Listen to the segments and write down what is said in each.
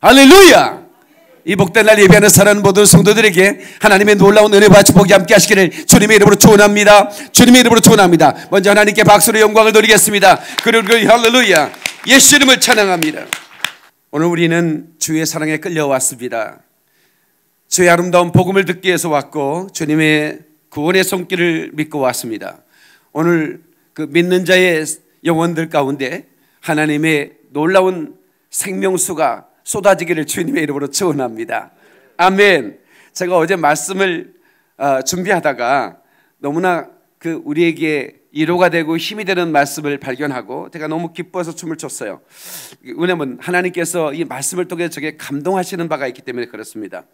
할렐루야! 이 복된 날 예배하는 사랑하는 모든 성도들에게 하나님의 놀라운 은혜와 축복이 함께 하시기를 주님의 이름으로 축원합니다. 주님의 이름으로 축원합니다. 먼저 하나님께 박수로 영광을 돌리겠습니다. 그리고 할렐루야, 예수 이름을 찬양합니다. 오늘 우리는 주의 사랑에 끌려왔습니다. 주의 아름다운 복음을 듣기 위해서 왔고 주님의 구원의 손길을 믿고 왔습니다. 오늘 그 믿는 자의 영혼들 가운데 하나님의 놀라운 생명수가 쏟아지기를 주님의 이름으로 축원합니다. 아멘. 제가 어제 말씀을 준비하다가 너무나 그 우리에게 위로가 되고 힘이 되는 말씀을 발견하고 제가 너무 기뻐서 춤을 췄어요. 왜냐하면 하나님께서 이 말씀을 통해 저게 감동하시는 바가 있기 때문에 그렇습니다.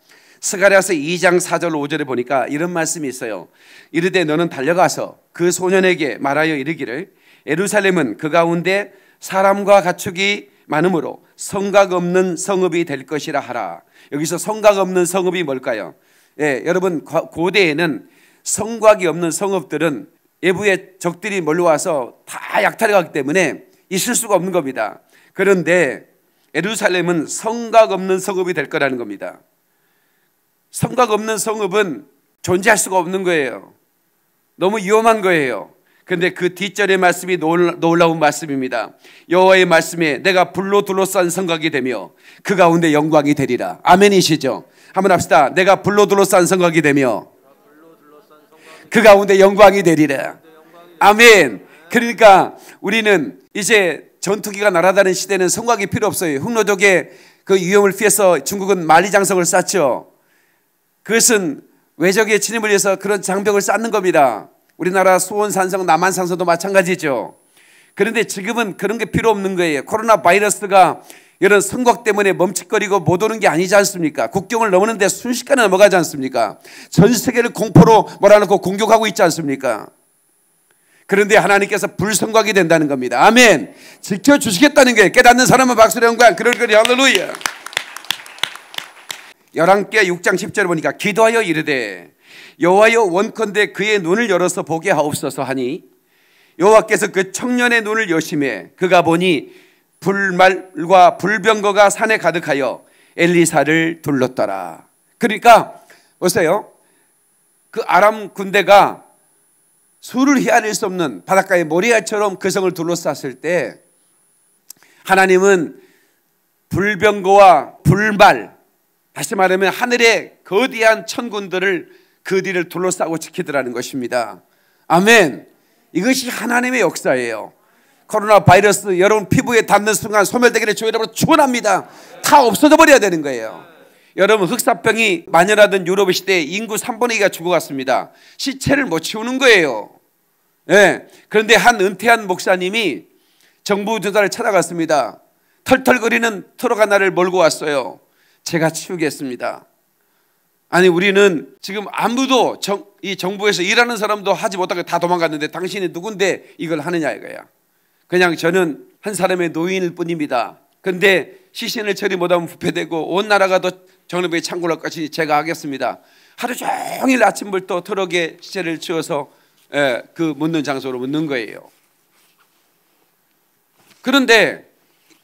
스가랴서 2장 4절 5절에 보니까 이런 말씀이 있어요. 이르되 너는 달려가서 그 소년에게 말하여 이르기를 예루살렘은 그 가운데 사람과 가축이 많으므로 성곽 없는 성읍이 될 것이라 하라. 여기서 성곽 없는 성읍이 뭘까요? 예, 여러분 고대에는 성곽이 없는 성읍들은 외부의 적들이 몰려와서 다 약탈해가기 때문에 있을 수가 없는 겁니다. 그런데 예루살렘은 성곽 없는 성읍이 될 거라는 겁니다. 성곽 없는 성읍은 존재할 수가 없는 거예요. 너무 위험한 거예요. 그런데 그 뒷절의 말씀이 놀라운 말씀입니다. 여호와의 말씀에 내가 불로 둘러싼 성곽이 되며 그 가운데 영광이 되리라. 아멘이시죠? 한번 합시다. 내가 불로 둘러싼 성곽이 되며 그 가운데 영광이 되리라. 아멘. 그러니까 우리는 이제 전투기가 날아다니는 시대는 성곽이 필요 없어요. 흑노족의 그 위험을 피해서 중국은 만리장성을 쌓죠. 그것은 외적의 침입을 위해서 그런 장벽을 쌓는 겁니다. 우리나라 수원산성, 남한산성도 마찬가지죠. 그런데 지금은 그런 게 필요 없는 거예요. 코로나 바이러스가 이런 성곽 때문에 멈칫거리고 못 오는 게 아니지 않습니까? 국경을 넘었는데 순식간에 넘어가지 않습니까? 전 세계를 공포로 몰아넣고 공격하고 있지 않습니까? 그런데 하나님께서 불성곽이 된다는 겁니다. 아멘. 지켜주시겠다는 거예요. 깨닫는 사람은 박수로 영광. 그러거리 할렐루야. 열왕기하 6장 10절을 보니까 기도하여 이르되 여호와여 원컨대 그의 눈을 열어서 보게 하옵소서 하니 여호와께서 그 청년의 눈을 여심해 그가 보니 불말과 불병거가 산에 가득하여 엘리사를 둘렀더라. 그러니까 보세요. 그 아람 군대가 수를 헤아릴 수 없는 바닷가의 모리아처럼 그 성을 둘러쌌을 때 하나님은 불병거와 불말, 다시 말하면 하늘의 거대한 천군들을 그 뒤를 둘러싸고 지키더라는 것입니다. 아멘. 이것이 하나님의 역사예요. 코로나 바이러스 여러분 피부에 닿는 순간 소멸되기를 주의 이름으로 축원합니다. 다 없어져 버려야 되는 거예요. 여러분 흑사병이 만연하던 유럽의 시대에 인구 3분의 2가 죽어갔습니다. 시체를 못 치우는 거예요. 네. 그런데 한 은퇴한 목사님이 정부 조사를 찾아갔습니다. 털털거리는 트럭 하나를 몰고 왔어요. 제가 치우겠습니다. 아니 우리는 지금 아무도 이 정부에서 일하는 사람도 하지 못하고 다 도망갔는데 당신이 누군데 이걸 하느냐 이거야. 그냥 저는 한 사람의 노인일 뿐입니다. 그런데 시신을 처리 못하면 부패되고 온 나라가 더 정의의 창고를 할 것이니 제가 하겠습니다. 하루 종일 아침부터 트럭에 시체를 치워서 그 묻는 장소로 묻는 거예요. 그런데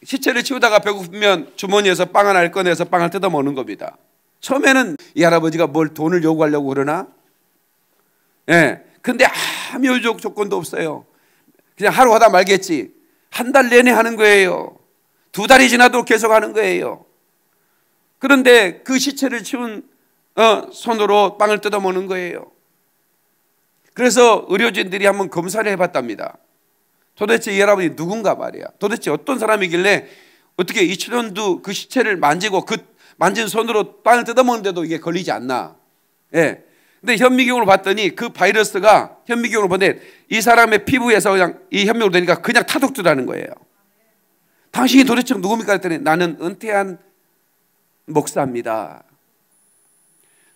시체를 치우다가 배고프면 주머니에서 빵 하나를 꺼내서 빵을 뜯어 먹는 겁니다. 처음에는 이 할아버지가 뭘 돈을 요구하려고 그러나? 근데 아무 조건도 없어요. 그냥 하루 하다 말겠지. 한 달 내내 하는 거예요. 2달이 지나도 계속 하는 거예요. 그런데 그 시체를 치운 손으로 빵을 뜯어 먹는 거예요. 그래서 의료진들이 한번 검사를 해봤답니다. 도대체 이 할아버지 누군가 말이야. 도대체 어떤 사람이길래 어떻게 2000년도 그 시체를 만지고 그 만진 손으로 빵을 뜯어먹는데도 이게 걸리지 않나. 근데 현미경으로 봤더니 그 바이러스가 현미경으로 보는데 이 사람의 피부에서 그냥 이 현미경으로 되니까 그냥 타독주라는 거예요. 당신이 도대체 누굽니까 했더니 나는 은퇴한 목사입니다.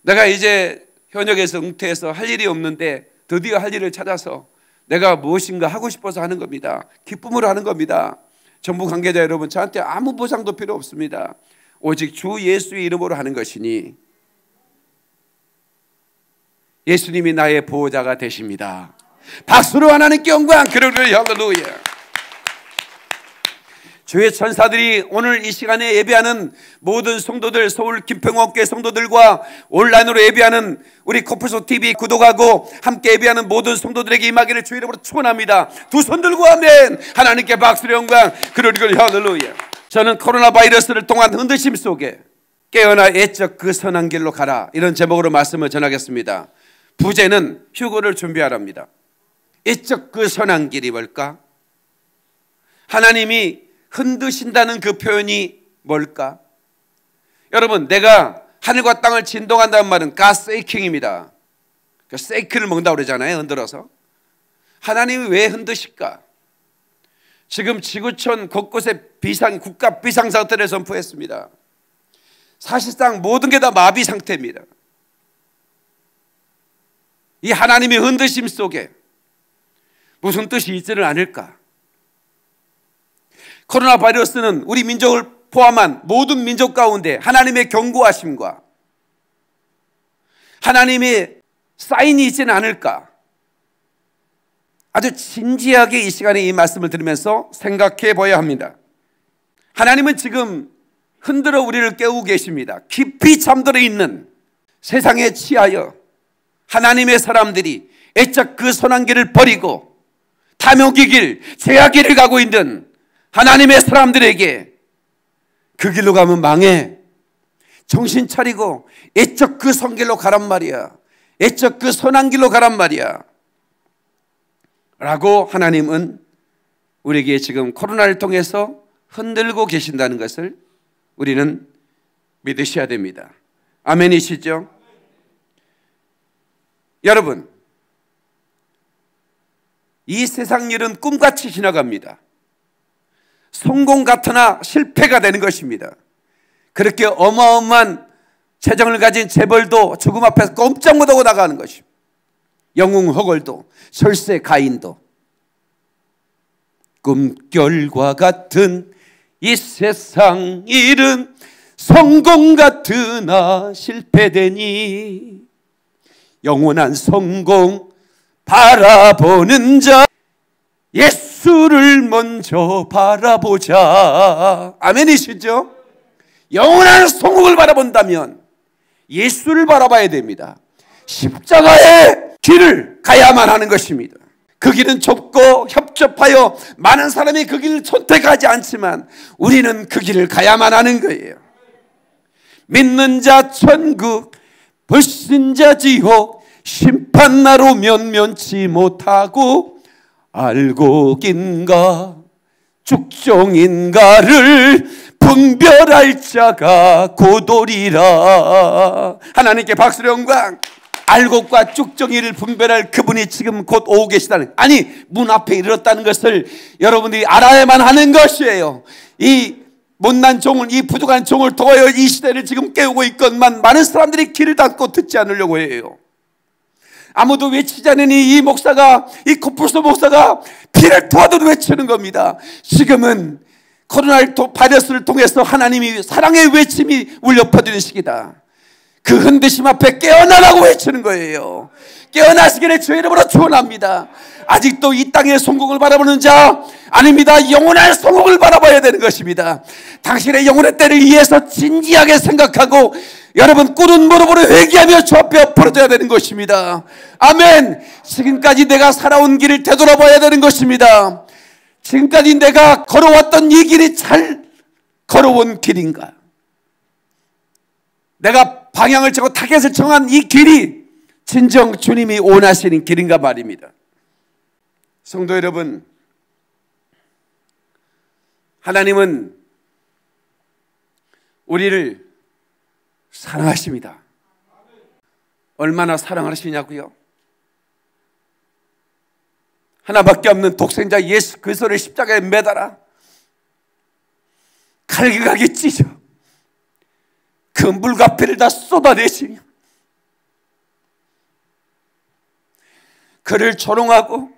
내가 이제 현역에서 은퇴해서 할 일이 없는데 드디어 할 일을 찾아서 내가 무엇인가 하고 싶어서 하는 겁니다. 기쁨으로 하는 겁니다. 정부 관계자 여러분, 저한테 아무 보상도 필요 없습니다. 오직 주 예수의 이름으로 하는 것이니 예수님이 나의 보호자가 되십니다. 박수로 하나님께 영광. 그러므로 할렐루야. 주의 천사들이 오늘 이 시간에 예배하는 모든 성도들, 서울 김평원교회 성도들과 온라인으로 예배하는 우리 코뿔소 TV 구독하고 함께 예배하는 모든 성도들에게 임하기를 주의 이름으로 축원합니다. 두 손 들고 아멘. 하나님께 박수의 영광. 그러리고 할렐루야. 저는 코로나 바이러스를 통한 흔드심 속에 깨어나 애적 그 선한 길로 가라, 이런 제목으로 말씀을 전하겠습니다. 부제는 휴거를 준비하랍니다. 애적 그 선한 길이 뭘까? 하나님이 흔드신다는 그 표현이 뭘까? 여러분, 내가 하늘과 땅을 진동한다는 말은 가세이킹입니다. 세이크를 먹는다고 그러잖아요, 흔들어서. 하나님이 왜 흔드실까? 지금 지구촌 곳곳에 국가 비상사태를 선포했습니다. 사실상 모든 게 다 마비 상태입니다. 이 하나님의 흔드심 속에 무슨 뜻이 있지는 않을까? 코로나 바이러스는 우리 민족을 포함한 모든 민족 가운데 하나님의 경고하심과 하나님의 사인이 있지는 않을까? 아주 진지하게 이 시간에 이 말씀을 들으면서 생각해 봐야 합니다. 하나님은 지금 흔들어 우리를 깨우고 계십니다. 깊이 잠들어 있는 세상에 취하여 하나님의 사람들이 애착 그 선한 길을 버리고 탐욕의 길, 죄악의 길을 가고 있는 하나님의 사람들에게 그 길로 가면 망해, 정신 차리고 애적 그 선길로 가란 말이야, 애적 그 선한 길로 가란 말이야 라고 하나님은 우리에게 지금 코로나를 통해서 흔들고 계신다는 것을 우리는 믿으셔야 됩니다. 아멘이시죠? 여러분, 이 세상 일은 꿈같이 지나갑니다. 성공 같으나 실패가 되는 것입니다. 그렇게 어마어마한 재정을 가진 재벌도 죽음 앞에서 꼼짝 못하고 나가는 것입니다. 영웅 허걸도, 설세 가인도. 꿈결과 같은 이 세상 일은 성공 같으나 실패되니 영원한 성공 바라보는 자 예수를 먼저 바라보자. 아멘이시죠? 영원한 성공을 바라본다면 예수를 바라봐야 됩니다. 십자가의 길을 가야만 하는 것입니다. 그 길은 좁고 협접하여 많은 사람이 그 길을 선택하지 않지만 우리는 그 길을 가야만 하는 거예요. 믿는 자 천국, 불신자 지옥, 심판나로 면면치 못하고 알곡인가 죽종인가를 분별할 자가 고도리라. 하나님께 박수의 영광. 알곡과 쭉정이를 분별할 그분이 지금 곧 오고 계시다는, 아니 문 앞에 이르렀다는 것을 여러분들이 알아야만 하는 것이에요. 이 못난 종을, 이 부족한 종을 통하여 이 시대를 지금 깨우고 있건만 많은 사람들이 귀를 닫고 듣지 않으려고 해요. 아무도 외치지 않으니 이 목사가, 이 코뿔소 목사가 피를 토하듯 외치는 겁니다. 지금은 코로나 바이러스를 통해서 하나님이 사랑의 외침이 울려 퍼지는 시기다. 그 흔드심 앞에 깨어나라고 외치는 거예요. 깨어나시기를 주의 이름으로 축원합니다. 아직도 이 땅의 성공을 바라보는 자 아닙니다. 영원한 성공을 바라봐야 되는 것입니다. 당신의 영혼의 때를 위해서 진지하게 생각하고 여러분 꿇은 무릎으로 회개하며 주 앞에 엎어져야 되는 것입니다. 아멘. 지금까지 내가 살아온 길을 되돌아봐야 되는 것입니다. 지금까지 내가 걸어왔던 이 길이 잘 걸어온 길인가? 내가 방향을 정하고 타겟을 정한 이 길이 진정 주님이 원하시는 길인가 말입니다. 성도 여러분, 하나님은 우리를 사랑하십니다. 얼마나 사랑하시냐고요? 하나밖에 없는 독생자 예수 그리스도를 십자가에 매달아 갈기갈기 찢어 그 물과 피를 다 쏟아내시며 그를 조롱하고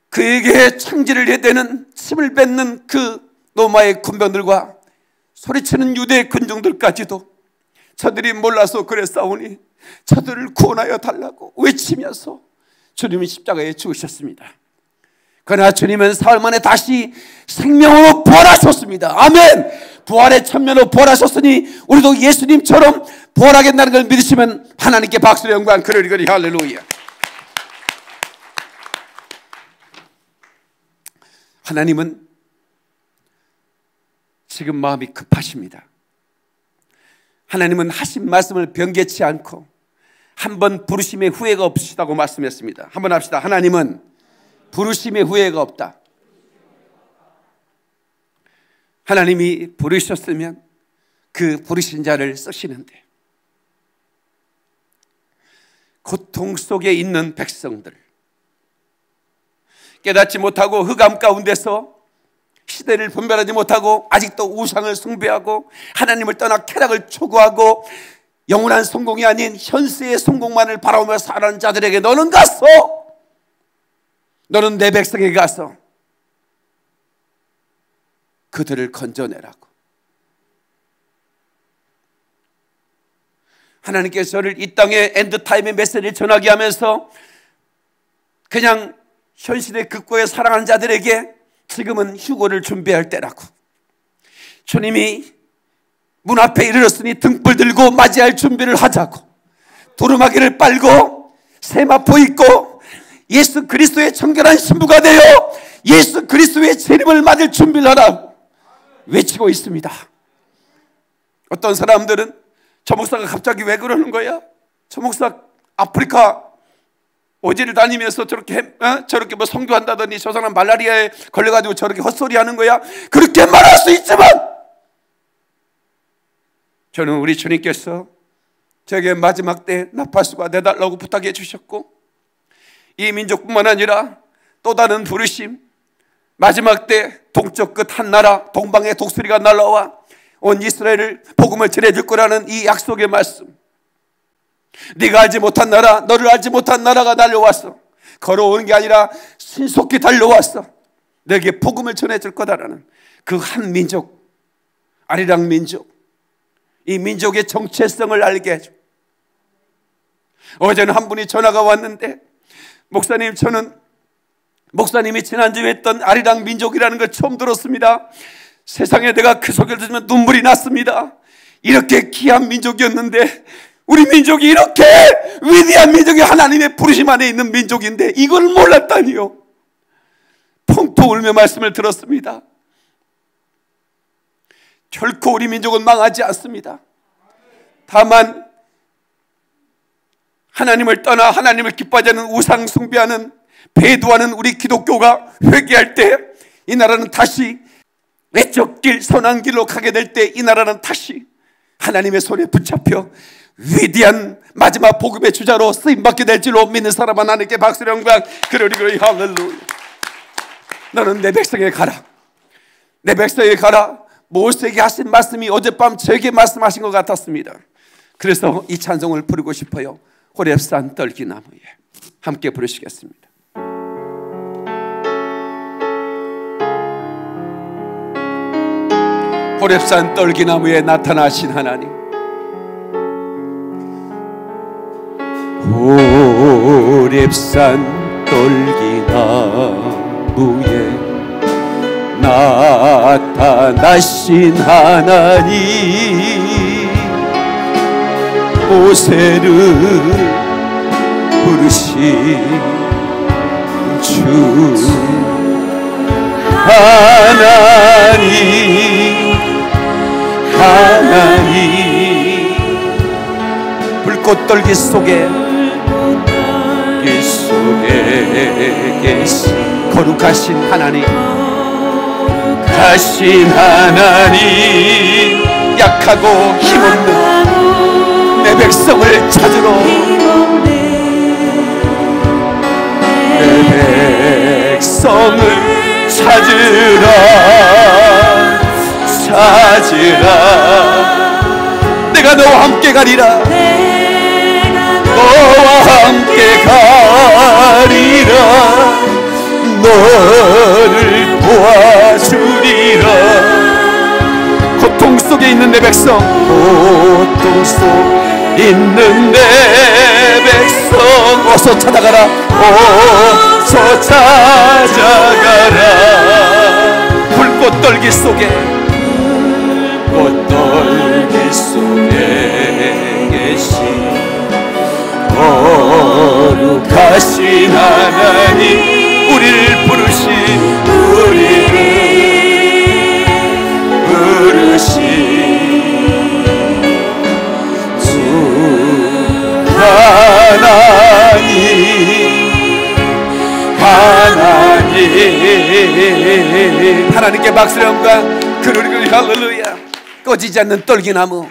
그에게 창질을 해대는 침을 뱉는 그 로마의 군병들과 소리치는 유대의 군중들까지도 저들이 몰라서 그랬사오니 저들을 구원하여 달라고 외치면서 주님이 십자가에 죽으셨습니다. 그러나 주님은 사흘 만에 다시 생명으로 부활하셨습니다. 아멘. 부활의 천면으로 부활하셨으니 우리도 예수님처럼 부활하겠다는 걸 믿으시면 하나님께 박수로 영광 그러리거리. 할렐루야. 하나님은 지금 마음이 급하십니다. 하나님은 하신 말씀을 변개치 않고 한번 부르심의 후회가 없으시다고 말씀했습니다. 한번 합시다. 하나님은 부르심의 후회가 없다. 하나님이 부르셨으면 그 부르신 자를 쓰시는데 고통 속에 있는 백성들, 깨닫지 못하고 흑암 가운데서 시대를 분별하지 못하고 아직도 우상을 숭배하고 하나님을 떠나 쾌락을 추구하고 영원한 성공이 아닌 현세의 성공만을 바라보며 사는 자들에게 너는 가서, 너는 내 백성에게 가서 그들을 건져내라고. 하나님께서 저를 이 땅에 엔드타임의 메시지를 전하게 하면서 그냥 현실의 극고에 사랑하는 자들에게 지금은 휴고를 준비할 때라고. 주님이 문 앞에 이르렀으니 등불 들고 맞이할 준비를 하자고. 두루마기를 빨고 세마포 입고 예수 그리스도의 정결한 신부가 되어 예수 그리스도의 재림을 맞을 준비를 하라고 외치고 있습니다. 어떤 사람들은 저 목사가 갑자기 왜 그러는 거야? 저 목사 아프리카 오지를 다니면서 저렇게 뭐 성교한다더니 저 사람 말라리아에 걸려가지고 저렇게 헛소리 하는 거야? 그렇게 말할 수 있지만 저는 우리 주님께서 저에게 마지막 때 나팔수가 내달라고 부탁해 주셨고 이 민족뿐만 아니라 또 다른 부르심, 마지막 때 동쪽 끝 한 나라 동방의 독수리가 날아와 온 이스라엘을 복음을 전해줄 거라는 이 약속의 말씀, 네가 알지 못한 나라, 너를 알지 못한 나라가 달려왔어. 걸어오는 게 아니라 신속히 달려왔어. 너에게 복음을 전해줄 거다라는 그 한 민족, 아리랑 민족, 이 민족의 정체성을 알게 해줘. 어제는 한 분이 전화가 왔는데 목사님, 저는 목사님이 지난주에 했던 아리랑 민족이라는 걸 처음 들었습니다. 세상에 내가 그 소리를 들으면 눈물이 났습니다. 이렇게 귀한 민족이었는데 우리 민족이 이렇게 위대한 민족이 하나님의 부르심 안에 있는 민족인데 이걸 몰랐다니요. 펑펑 울며 말씀을 들었습니다. 결코 우리 민족은 망하지 않습니다. 다만 하나님을 떠나 하나님을 기뻐하지 않는 우상 숭배하는 배도하는 우리 기독교가 회개할 때 이 나라는 다시 외적 길, 선한 길로 가게 될 때 이 나라는 다시 하나님의 손에 붙잡혀 위대한 마지막 복음의 주자로 쓰임받게 될 줄로 믿는 사람 하나님께 박수를 영광 그러리 할렐루야. 너는 내 백성에게 가라. 내 백성에게 가라. 모세에게 하신 말씀이 어젯밤 저에게 말씀하신 것 같았습니다. 그래서 이 찬송을 부르고 싶어요. 호렙산 떨기나무에. 함께 부르시겠습니다. 호렙산 떨기나무에 나타나신 하나님, 호렙산 떨기나무에 나타나신 하나님, 모세를 부르신 주 하나님, 불꽃떨기 속에 계신 거룩하신 하나님, 가신 하나님, 약하고 힘없는 내 백성을 찾으러, 내 백성을 찾으라 내가 너와 함께 가리라, 너와 함께 가리라, 너를 도와주리라. 고통 속에 있는 내 백성, 고통 속에 있는 내 백성 어서 찾아가라. 어서 찾아가라. 불꽃떨기 속에 꽃떨기 속에 계신 거룩하신 하나님, 우리를 부르신 주 하나님, 하나님께 박수를 영광 그러리. 할렐루야. 꺼지지 않는 떨기나무.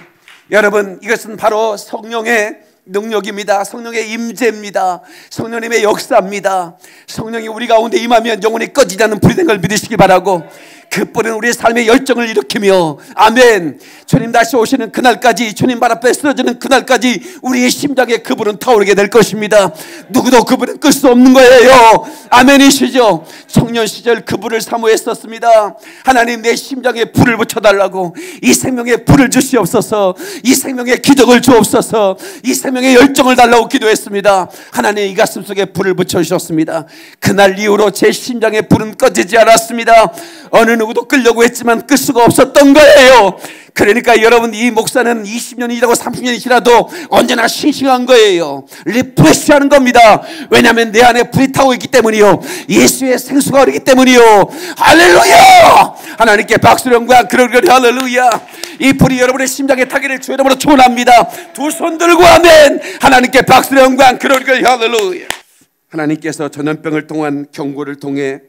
여러분, 이것은 바로 성령의 능력입니다. 성령의 임재입니다. 성령님의 역사입니다. 성령이 우리 가운데 임하면 영혼이 꺼지지 않는 불이 된 걸 믿으시기 바라고, 그 불은 우리의 삶의 열정을 일으키며, 아멘, 주님 다시 오시는 그날까지, 주님 발 앞에 쓰러지는 그날까지 우리의 심장에 그 불은 타오르게 될 것입니다. 누구도 그 불은 끌 수 없는 거예요. 아멘이시죠? 청년 시절 그 불을 사모했었습니다. 하나님, 내 심장에 불을 붙여달라고, 이 생명에 불을 주시옵소서, 이 생명에 기적을 주옵소서, 이 생명의 열정을 달라고 기도했습니다. 하나님, 이 가슴 속에 불을 붙여주셨습니다. 그날 이후로 제 심장에 불은 꺼지지 않았습니다. 어느 누구도 끌려고 했지만 끌 수가 없었던 거예요. 그러니까 여러분, 이 목사는 20년이 지나고 30년이 지나도 언제나 싱싱한 거예요. 리프레시하는 겁니다. 왜냐하면 내 안에 불이 타고 있기 때문이요, 예수의 생수가 흐르기 때문이요. 할렐루야. 하나님께 박수를 영광 그러리. 할렐루야. 이 불이 여러분의 심장에 타기를 주 이름으로 축원합니다. 두 손 들고 아멘. 하나님께 박수를 영광 그러리. 할렐루야. 하나님께서 전염병을 통한 경고를 통해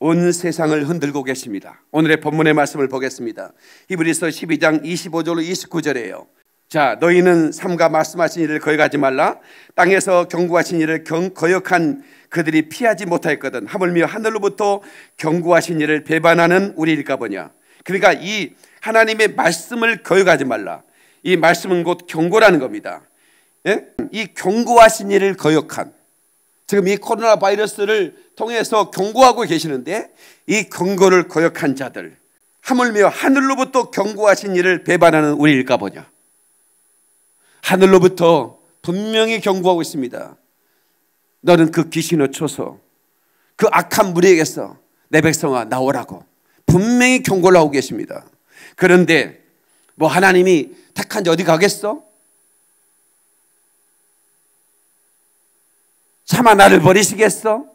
온 세상을 흔들고 계십니다. 오늘의 본문의 말씀을 보겠습니다. 히브리서 12장 25절로 29절이에요. 자, 너희는 삼가 말씀하신 일을 거역하지 말라. 땅에서 경고하신 일을 거역한 그들이 피하지 못하였거든. 하물며 하늘로부터 경고하신 일을 배반하는 우리일까 보냐. 그러니까 이 하나님의 말씀을 거역하지 말라. 이 말씀은 곧 경고라는 겁니다. 예? 이 경고하신 일을 거역한, 지금 이 코로나 바이러스를 통해서 경고하고 계시는데, 이 경고를 거역한 자들, 하물며 하늘로부터 경고하신 일을 배반하는 우리일까 보냐. 하늘로부터 분명히 경고하고 있습니다. 너는 그 귀신을 쳐서 그 악한 무리에게서 내 백성아 나오라고 분명히 경고를 하고 계십니다. 그런데 뭐 하나님이 택한 지 어디 가겠어? 차마 나를 버리시겠어?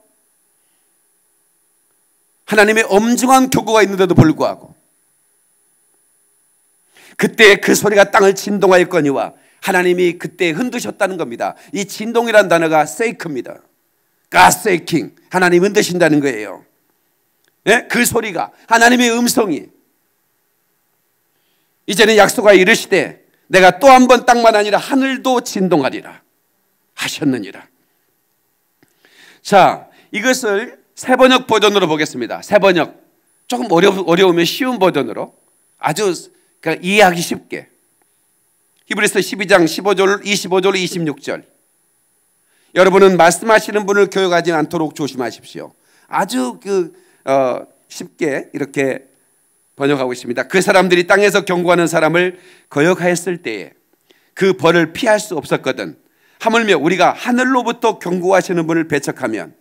하나님의 엄중한 경고가 있는데도 불구하고 그때 그 소리가 땅을 진동하였거니와, 하나님이 그때 흔드셨다는 겁니다. 이 진동이라는 단어가 세이크입니다. God shaking, 하나님 흔드신다는 거예요. 예? 그 소리가, 하나님의 음성이 이제는 약속하여 이르시되 내가 또 한 번 땅만 아니라 하늘도 진동하리라 하셨느니라. 자, 이것을 새번역 버전으로 보겠습니다. 새번역, 조금 어려우면 쉬운 버전으로, 아주 그러니까 이해하기 쉽게. 히브리서 12장 15절, 25절, 26절. 여러분은 말씀하시는 분을 교역하지 않도록 조심하십시오. 아주 쉽게 이렇게 번역하고 있습니다. 그 사람들이 땅에서 경고하는 사람을 거역하였을 때에 그 벌을 피할 수 없었거든. 하물며 우리가 하늘로부터 경고하시는 분을 배척하면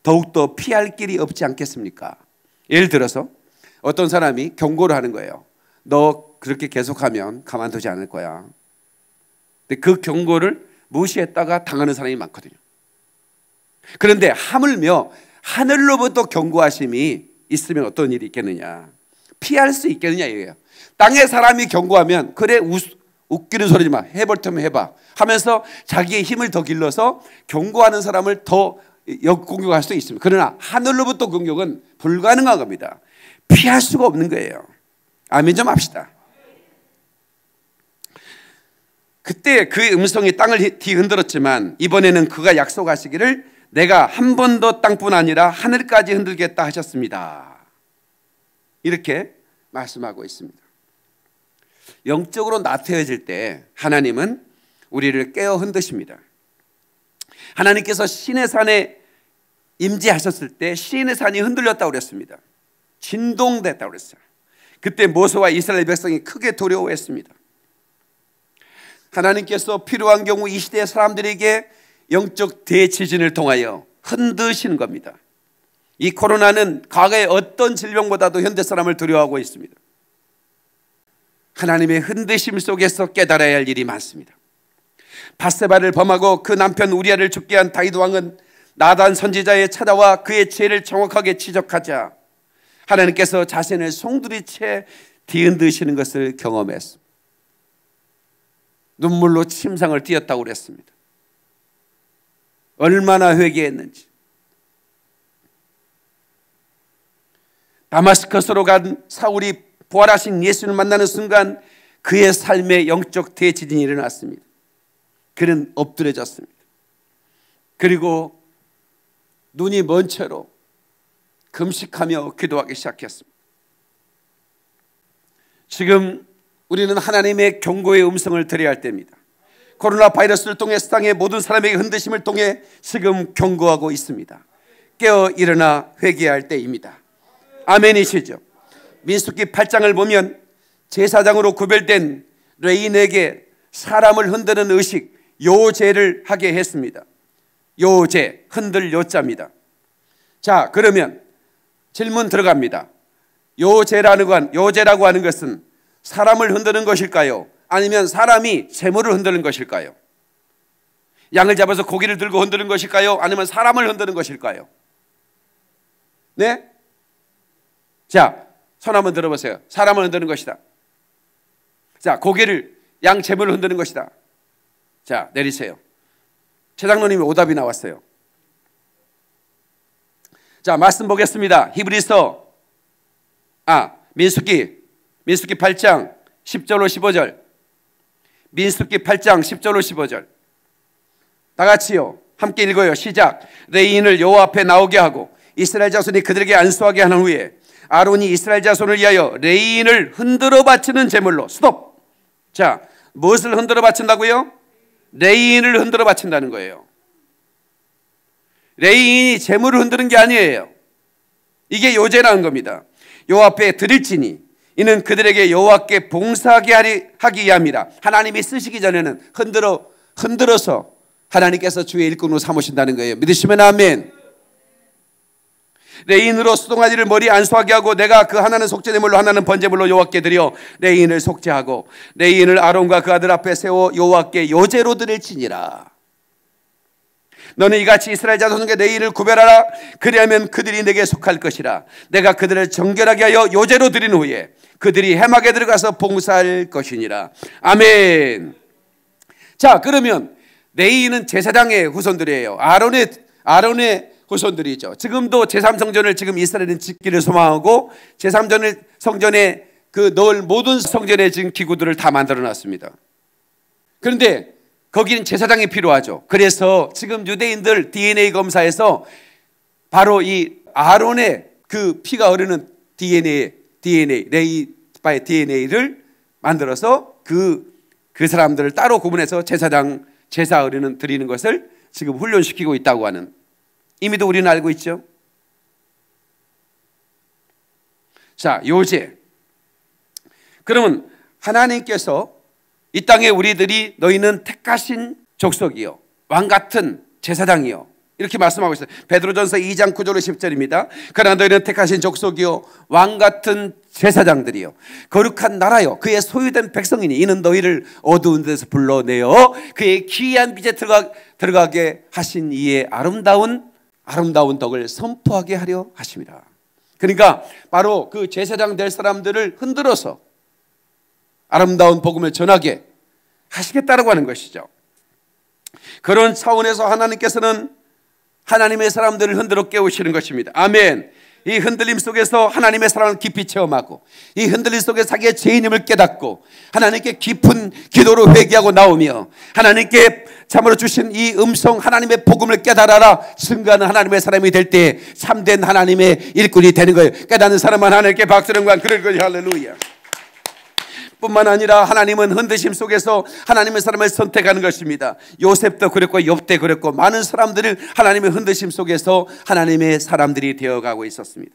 더욱더 피할 길이 없지 않겠습니까? 예를 들어서 어떤 사람이 경고를 하는 거예요. 너 그렇게 계속하면 가만두지 않을 거야. 근데 그 경고를 무시했다가 당하는 사람이 많거든요. 그런데 하물며 하늘로부터 경고하심이 있으면 어떤 일이 있겠느냐, 피할 수 있겠느냐 이거예요. 땅의 사람이 경고하면 그래 웃기는 소리지 마, 해볼 테면 해봐 하면서 자기의 힘을 더 길러서 경고하는 사람을 더 역공격할 수 있습니다. 그러나 하늘로부터 공격은 불가능한 겁니다. 피할 수가 없는 거예요. 아멘 좀 합시다. 그때 그의 음성이 땅을 뒤흔들었지만 이번에는 그가 약속하시기를 내가 한 번 더 땅뿐 아니라 하늘까지 흔들겠다 하셨습니다. 이렇게 말씀하고 있습니다. 영적으로 나태해질 때 하나님은 우리를 깨어 흔드십니다. 하나님께서 시내산에 임재하셨을 때 시내산이 흔들렸다고 그랬습니다. 진동됐다고 그랬어요. 그때 모세와 이스라엘 백성이 크게 두려워했습니다. 하나님께서 필요한 경우 이 시대의 사람들에게 영적 대지진을 통하여 흔드시는 겁니다. 이 코로나는 과거의 어떤 질병보다도 현대 사람을 두려워하고 있습니다. 하나님의 흔드심 속에서 깨달아야 할 일이 많습니다. 밧세바를 범하고 그 남편 우리아를 죽게 한 다윗 왕은 나단 선지자에 찾아와 그의 죄를 정확하게 지적하자 하나님께서 자신을 송두리째 뒤흔드시는 것을 경험했습니다. 눈물로 침상을 띄었다고 그랬습니다. 얼마나 회개했는지. 다마스커스로 간 사울이 부활하신 예수를 만나는 순간 그의 삶에 영적 대지진이 일어났습니다. 그는 엎드려졌습니다. 그리고 눈이 먼 채로 금식하며 기도하기 시작했습니다. 지금 우리는 하나님의 경고의 음성을 들어야 할 때입니다. 코로나 바이러스를 통해 세상의 모든 사람에게 흔드심을 통해 지금 경고하고 있습니다. 깨어 일어나 회개해야 할 때입니다. 아멘이시죠? 민수기 8장을 보면 제사장으로 구별된 레인에게 사람을 흔드는 의식 요제를 하게 했습니다. 요제, 흔들 요자입니다. 자, 그러면 질문 들어갑니다. 요제라고 하는 것은 사람을 흔드는 것일까요? 아니면 사람이 재물을 흔드는 것일까요? 양을 잡아서 고기를 들고 흔드는 것일까요? 아니면 사람을 흔드는 것일까요? 네? 자, 손 한번 들어보세요. 사람을 흔드는 것이다. 자, 고기를, 양 재물을 흔드는 것이다. 자, 내리세요. 최 장로님이 오답이 나왔어요. 자, 말씀 보겠습니다. 히브리서 민수기 8장 10절로 15절. 민수기 8장 10절로 15절. 다 같이요. 함께 읽어요. 시작. 레인을 여호와 앞에 나오게 하고 이스라엘 자손이 그들에게 안수하게 한 후에 아론이 이스라엘 자손을 위하여 레인을 흔들어 바치는 제물로. 스톱. 자, 무엇을 흔들어 바친다고요? 레인을 흔들어 바친다는 거예요. 레인이 제물을 흔드는 게 아니에요. 이게 요제라는 겁니다. 여호와 앞에 드릴지니 이는 그들에게 여호와께 봉사하게 하기 위함이라. 하나님이 쓰시기 전에는 흔들어서 하나님께서 주의 일꾼으로 삼으신다는 거예요. 믿으시면 아멘. 레인으로 수동아지를 머리에 안수하게 하고 내가 그 하나는 속죄제물로 하나는 번제물로 여호와께 드려 레인을 속죄하고 레인을 아론과 그 아들 앞에 세워 여호와께 요제로 드릴지니라. 너는 이같이 이스라엘 자손에게 레인을 구별하라. 그리하면 그들이 내게 속할 것이라. 내가 그들을 정결하게 하여 요제로 드린 후에 그들이 해막에 들어가서 봉사할 것이니라. 아멘. 자, 그러면 레인은 제사장의 후손들이에요. 아론의 후손들이죠. 지금도 제3성전을 지금 이스라엘은 짓기를 소망하고 제3성전에 그 넣을 모든 성전에 지금 기구들을 다 만들어 놨습니다. 그런데 거기는 제사장이 필요하죠. 그래서 지금 유대인들 DNA 검사에서 바로 이 아론의 그 피가 흐르는 레이바의 DNA를 만들어서 그 사람들을 따로 구분해서 제사장 제사 드리는 것을 지금 훈련시키고 있다고 하는, 이미도 우리는 알고 있죠. 자, 요제. 그러면 하나님께서 이 땅에 우리들이 너희는 택하신 족속이요 왕같은 제사장이요 이렇게 말씀하고 있어요. 베드로전서 2장 9절로 10절입니다. 그러나 너희는 택하신 족속이요 왕같은 제사장들이요 거룩한 나라요 그의 소유된 백성이니 이는 너희를 어두운 데서 불러내어 그의 기이한 빛에 들어가게 하신 이의 아름다운 덕을 선포하게 하려 하심이라. 그러니까 바로 그 제사장 될 사람들을 흔들어서 아름다운 복음을 전하게 하시겠다라고 하는 것이죠. 그런 차원에서 하나님께서는 하나님의 사람들을 흔들어 깨우시는 것입니다. 아멘. 이 흔들림 속에서 하나님의 사랑을 깊이 체험하고 이 흔들림 속에 자기의 죄인임을 깨닫고 하나님께 깊은 기도로 회개하고 나오며 하나님께 참으로 주신 이 음성 하나님의 복음을 깨달아라 증거하는 하나님의 사람이 될 때 참된 하나님의 일꾼이 되는 거예요. 깨닫는 사람만 하나님께 박수를 관 그럴 거예요. 할렐루야. 뿐만 아니라 하나님은 흔드심 속에서 하나님의 사람을 선택하는 것입니다. 요셉도 그랬고 욥도 그랬고 많은 사람들을 하나님의 흔드심 속에서 하나님의 사람들이 되어가고 있었습니다.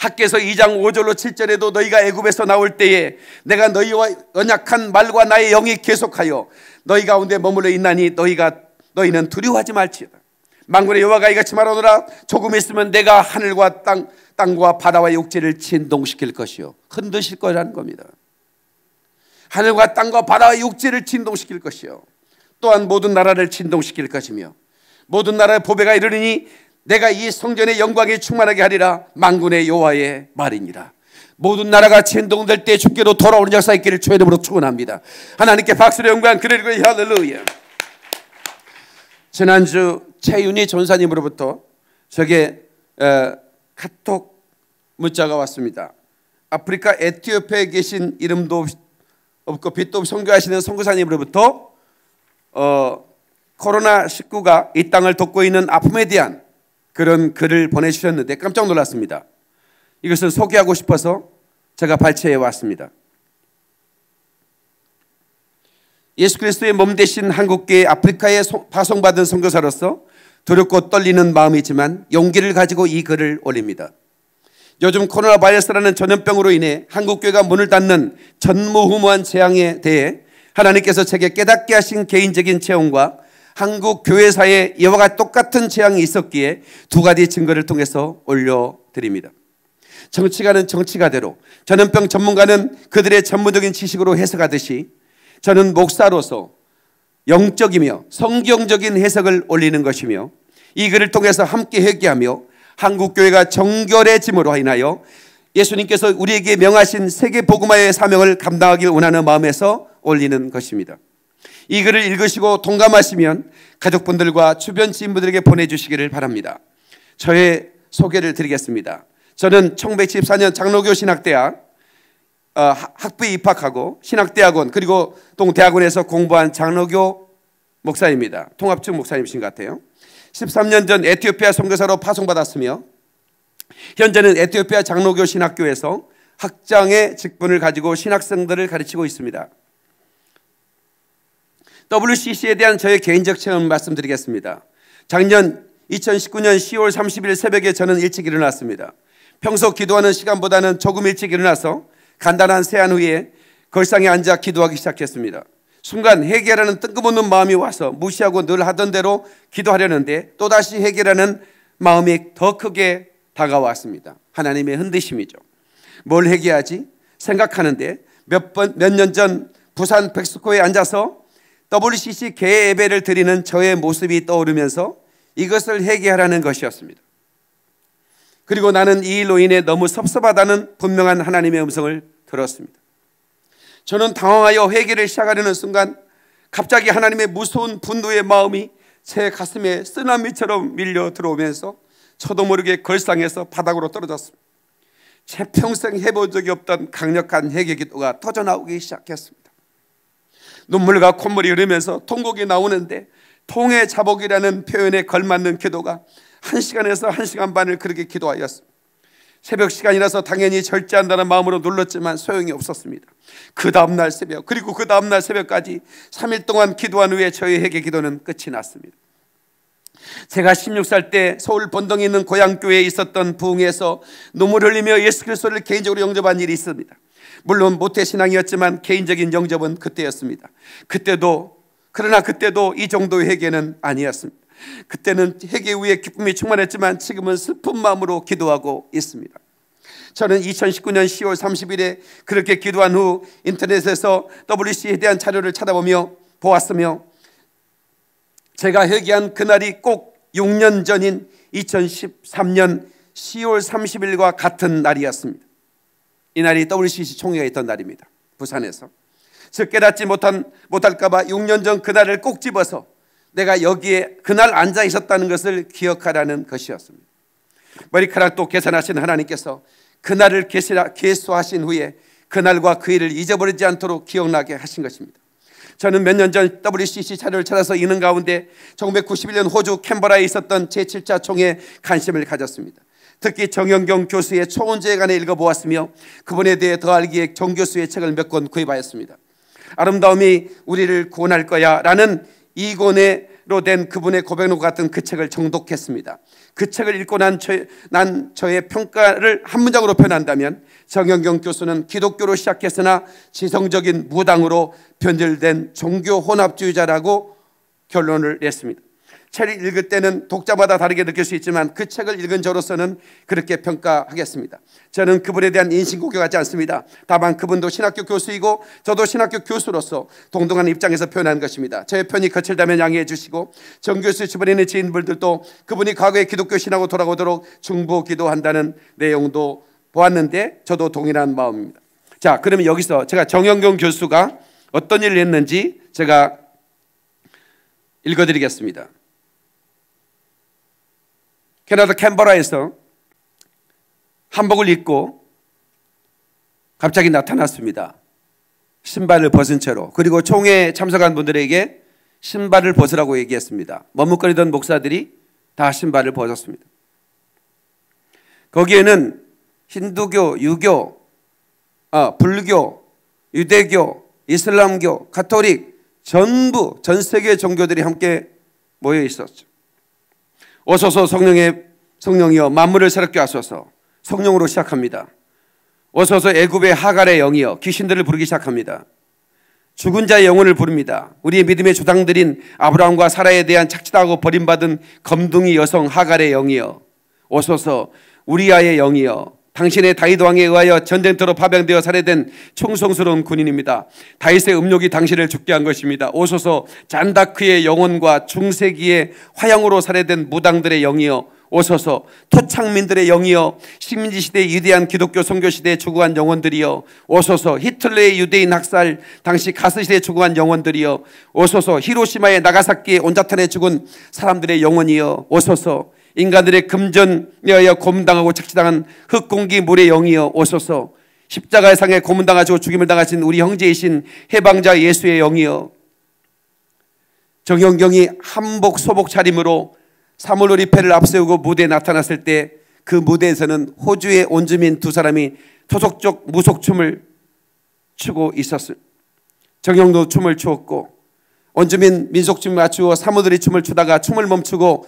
학개서 2장 5절로 7절에도 너희가 애굽에서 나올 때에 내가 너희와 언약한 말과 나의 영이 계속하여 너희 가운데 머물러 있나니 너희는 두려워하지 말지어다. 만군의 여호와가 이같이 말하노라. 조금 있으면 내가 하늘과 땅과 바다와 육지를 진동시킬 것이요, 흔드실 거라는 겁니다. 하늘과 땅과 바다와 육지를 진동시킬 것이요, 또한 모든 나라를 진동시킬 것이며 모든 나라의 보배가 이르리니 내가 이 성전의 영광이 충만하게 하리라. 만군의 여호와의 말이니라. 모든 나라가 진동될 때 주께로 돌아오는 역사 있기를 주의 이름으로 축원합니다. 하나님께 박수로 영광 그리고 할렐루야. 지난주 최윤희 전사님으로부터 저게 카톡 문자가 왔습니다. 아프리카 에티오피아에 계신 이름도 없고 빛도 없이 선교하시는 선교사님으로부터 코로나19가 이 땅을 덮고 있는 아픔에 대한 그런 글을 보내주셨는데 깜짝 놀랐습니다. 이것을 소개하고 싶어서 제가 발췌해 왔습니다. 예수 그리스도의 몸 대신 한국교회 아프리카에 파송받은 선교사로서 두렵고 떨리는 마음이지만 용기를 가지고 이 글을 올립니다. 요즘 코로나 바이러스라는 전염병으로 인해 한국교회가 문을 닫는 전무후무한 재앙에 대해 하나님께서 제게 깨닫게 하신 개인적인 체험과 한국 교회사에 이와 똑같은 재앙이 있었기에 두 가지 증거를 통해서 올려드립니다. 정치가는 정치가대로, 전염병 전문가는 그들의 전문적인 지식으로 해석하듯이 저는 목사로서 영적이며 성경적인 해석을 올리는 것이며 이 글을 통해서 함께 회개하며 한국교회가 정결해짐으로 인하여 예수님께서 우리에게 명하신 세계복음화의 사명을 감당하길 원하는 마음에서 올리는 것입니다. 이 글을 읽으시고 동감하시면 가족분들과 주변 지인분들에게 보내주시기를 바랍니다. 저의 소개를 드리겠습니다. 저는 1974년 장로교 신학대학 학부에 입학하고 신학대학원 그리고 동대학원에서 공부한 장로교 목사입니다. 통합측 목사님이신 것 같아요. 13년 전 에티오피아 선교사로 파송받았으며 현재는 에티오피아 장로교 신학교에서 학장의 직분을 가지고 신학생들을 가르치고 있습니다. WCC에 대한 저의 개인적 체험 말씀드리겠습니다. 작년 2019년 10월 30일 새벽에 저는 일찍 일어났습니다. 평소 기도하는 시간보다는 조금 일찍 일어나서 간단한 세안 후에 걸상에 앉아 기도하기 시작했습니다. 순간 회개라는 뜬금없는 마음이 와서 무시하고 늘 하던 대로 기도하려는데 또다시 회개라는 마음이 더 크게 다가왔습니다. 하나님의 흔드심이죠. 뭘 회개하지? 생각하는데 몇 년 전 부산 백스코에 앉아서 WCC 개회 예배를 드리는 저의 모습이 떠오르면서 이것을 회개하라는 것이었습니다. 그리고 나는 이 일로 인해 너무 섭섭하다는 분명한 하나님의 음성을 들었습니다. 저는 당황하여 회개를 시작하려는 순간 갑자기 하나님의 무서운 분노의 마음이 제 가슴에 쓰나미처럼 밀려 들어오면서 저도 모르게 걸상에서 바닥으로 떨어졌습니다. 제 평생 해본 적이 없던 강력한 회개 기도가 터져나오기 시작했습니다. 눈물과 콧물이 흐르면서 통곡이 나오는데 통의 자복이라는 표현에 걸맞는 기도가 1시간에서 1시간 반을 그렇게 기도하였습니다. 새벽 시간이라서 당연히 절제한다는 마음으로 눌렀지만 소용이 없었습니다. 그 다음날 새벽 그리고 그 다음날 새벽까지 3일 동안 기도한 후에 저의 회개 기도는 끝이 났습니다. 제가 16살 때 서울 번덩이 있는 고향교회에 있었던 부흥회에서 눈물 흘리며 예수 그리스도를 개인적으로 영접한 일이 있습니다. 물론 모태신앙이었지만 개인적인 영접은 그때였습니다. 그러나 그때도 이 정도의 회개는 아니었습니다. 그때는 회개 후에 기쁨이 충만했지만 지금은 슬픈 마음으로 기도하고 있습니다. 저는 2019년 10월 30일에 그렇게 기도한 후 인터넷에서 WC에 대한 자료를 찾아보며 보았으며 제가 회개한 그날이 꼭 6년 전인 2013년 10월 30일과 같은 날이었습니다. 이 날이 WCC 총회가 있던 날입니다. 부산에서. 즉 깨닫지 못할까 봐 6년 전 그날을 꼭 집어서 내가 여기에 그날 앉아 있었다는 것을 기억하라는 것이었습니다. 머리카락도 계산하신 하나님께서 그날을 계수하신 후에 그날과 그 일을 잊어버리지 않도록 기억나게 하신 것입니다. 저는 몇 년 전 WCC 자료를 찾아서 읽는 가운데 1991년 호주 캔버라에 있었던 제7차 총회에 관심을 가졌습니다. 특히 정영경 교수의 초혼제에 관해 읽어보았으며 그분에 대해 더 알기에 정 교수의 책을 몇 권 구입하였습니다. 아름다움이 우리를 구원할 거야 라는 이 권의 된 그분의 고백록과 같은 그 책을 정독했습니다. 그 책을 읽고 난 저의 평가를 한 문장으로 표현한다면 정영경 교수는 기독교로 시작했으나 지성적인 무당으로 변질된 종교 혼합주의자라고 결론을 냈습니다. 책을 읽을 때는 독자마다 다르게 느낄 수 있지만 그 책을 읽은 저로서는 그렇게 평가하겠습니다. 저는 그분에 대한 인신공격하지 않습니다. 다만 그분도 신학교 교수이고 저도 신학교 교수로서 동등한 입장에서 표현하는 것입니다. 저의 편이 거칠다면 양해해 주시고 정 교수 주변에 있는 지인분들도 그분이 과거에 기독교 신학으로 돌아오도록 중보 기도한다는 내용도 보았는데 저도 동일한 마음입니다. 자, 그러면 여기서 제가 정영경 교수가 어떤 일을 했는지 제가 읽어드리겠습니다. 캐나다 캔버라에서 한복을 입고 갑자기 나타났습니다. 신발을 벗은 채로. 그리고 총회에 참석한 분들에게 신발을 벗으라고 얘기했습니다. 머뭇거리던 목사들이 다 신발을 벗었습니다. 거기에는 힌두교, 유교, 불교, 유대교, 이슬람교, 가톨릭 전부 전 세계 종교들이 함께 모여 있었죠. 오소서 성령이여 만물을 새롭게 하소서. 성령으로 시작합니다. 오소서 애굽의 하갈의 영이여 귀신들을 부르기 시작합니다. 죽은 자의 영혼을 부릅니다. 우리의 믿음의 조상들인 아브라함과 사라에 대한 착취당하고 버림받은 검둥이 여성 하갈의 영이여 오소서. 우리아의 영이여 당신의 다윗 왕에 의하여 전쟁터로 파병되어 살해된 충성스러운 군인입니다. 다윗의 음욕이 당신을 죽게 한 것입니다. 오소서. 잔다크의 영혼과 중세기의 화형으로 살해된 무당들의 영이여 오소서. 토착민들의 영이여 식민지 시대의 위대한 기독교 선교 시대에 추구한 영혼들이여 오소서. 히틀러의 유대인 학살 당시 가스 시대에 추구한 영혼들이여 오소서. 히로시마의 나가사키의 온자탄에 죽은 사람들의 영혼이여 오소서. 인간들의 금전에 의하여 고문당하고 착취당한 흙공기 물의 영이여 오소서. 십자가의 상에 고문당하시고 죽임을 당하신 우리 형제이신 해방자 예수의 영이여 정영경이 한복 소복 차림으로 사물놀이패를 앞세우고 무대에 나타났을 때 그 무대에서는 호주의 온주민 두 사람이 토속적 무속춤을 추고 있었을 정영도 춤을 추었고 원주민 민속춤을 맞추고 사무들이 춤을 추다가 춤을 멈추고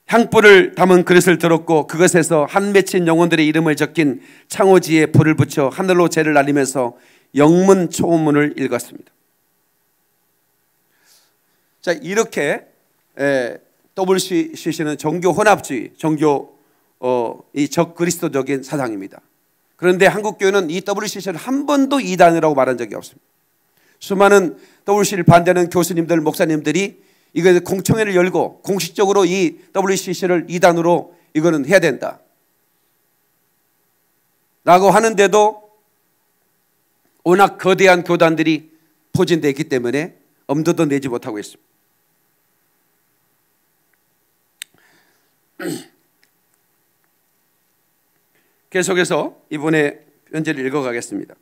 향불을 담은 그릇을 들었고 그것에서 한 맺힌 영혼들의 이름을 적힌 창호지에 불을 붙여 하늘로 재를 날리면서 영문 초문을 읽었습니다. 자, 이렇게 WCC는 종교 혼합주의, 이 적그리스도적인 사상입니다. 그런데 한국교회는 이 WCC를 한 번도 이단이라고 말한 적이 없습니다. 수많은 WCC를 반대하는 교수님들, 목사님들이 이거 공청회를 열고 공식적으로 이 WCC를 이단으로 이거는 해야 된다 라고 하는데도 워낙 거대한 교단들이 포진되어 있기 때문에 엄두도 내지 못하고 있습니다. 계속해서 이번에 편지를 읽어가겠습니다.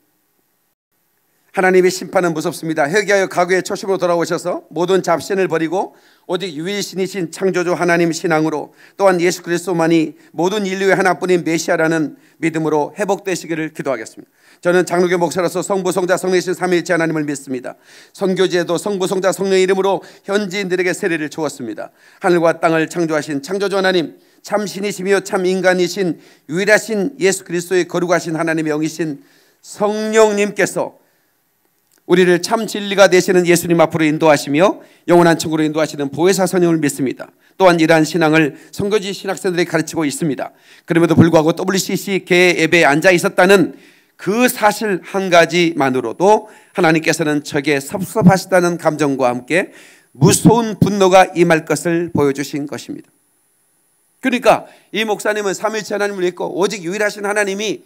하나님의 심판은 무섭습니다. 회개하여 과거의 초심으로 돌아오셔서 모든 잡신을 버리고 오직 유일신이신 창조주 하나님 신앙으로 또한 예수 그리스도만이 모든 인류의 하나뿐인 메시아라는 믿음으로 회복되시기를 기도하겠습니다. 저는 장로교 목사로서 성부, 성자, 성령이신 삼위일체 하나님을 믿습니다. 선교지에도 성부, 성자, 성령의 이름으로 현지인들에게 세례를 주었습니다. 하늘과 땅을 창조하신 창조주 하나님, 참 신이시며 참 인간이신 유일하신 예수 그리스도의 거룩하신 하나님의 영이신 성령님께서 우리를 참 진리가 되시는 예수님 앞으로 인도하시며 영원한 천국으로 인도하시는 보혜사 성령을 믿습니다. 또한 이러한 신앙을 선교지 신학생들이 가르치고 있습니다. 그럼에도 불구하고 WCC 개회 예배에 앉아 있었다는 그 사실 한 가지만으로도 하나님께서는 저게 섭섭하시다는 감정과 함께 무서운 분노가 임할 것을 보여주신 것입니다. 그러니까 이 목사님은 삼위일체 하나님을 믿고 오직 유일하신 하나님이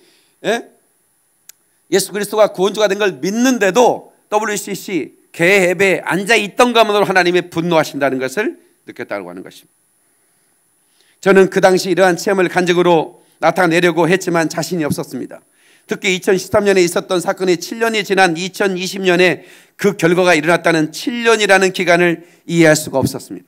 예수 그리스도가 구원주가 된 걸 믿는데도 WCC 개회 예배에 앉아있던 것만으로 하나님이 분노하신다는 것을 느꼈다고 하는 것입니다. 저는 그 당시 이러한 체험을 간증으로 나타내려고 했지만 자신이 없었습니다. 특히 2013년에 있었던 사건이 7년이 지난 2020년에 그 결과가 일어났다는 7년이라는 기간을 이해할 수가 없었습니다.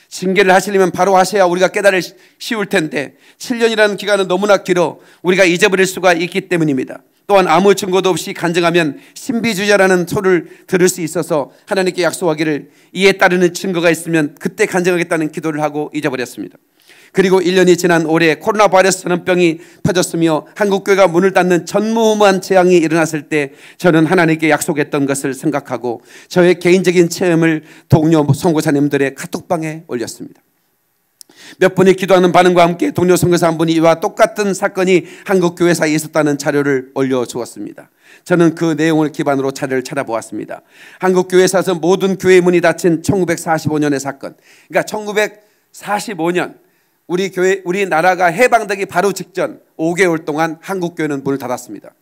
징계를 하시려면 바로 하셔야 우리가 깨달을 쉬울 텐데 7년이라는 기간은 너무나 길어 우리가 잊어버릴 수가 있기 때문입니다. 또한 아무 증거도 없이 간증하면 신비주의자라는 소리를 들을 수 있어서 하나님께 약속하기를 이에 따르는 증거가 있으면 그때 간증하겠다는 기도를 하고 잊어버렸습니다. 그리고 1년이 지난 올해 코로나 바이러스 전염병이 터졌으며 한국교회가 문을 닫는 전무후무한 재앙이 일어났을 때 저는 하나님께 약속했던 것을 생각하고 저의 개인적인 체험을 동료 선교사님들의 카톡방에 올렸습니다. 몇 분이 기도하는 반응과 함께 동료 선교사 한 분이 이와 똑같은 사건이 한국교회사에 있었다는 자료를 올려주었습니다. 저는 그 내용을 기반으로 자료를 찾아보았습니다. 한국교회사에서 모든 교회 문이 닫힌 1945년의 사건, 그러니까 1945년 우리나라가 해방되기 바로 직전 5개월 동안 한국교회는 문을 닫았습니다.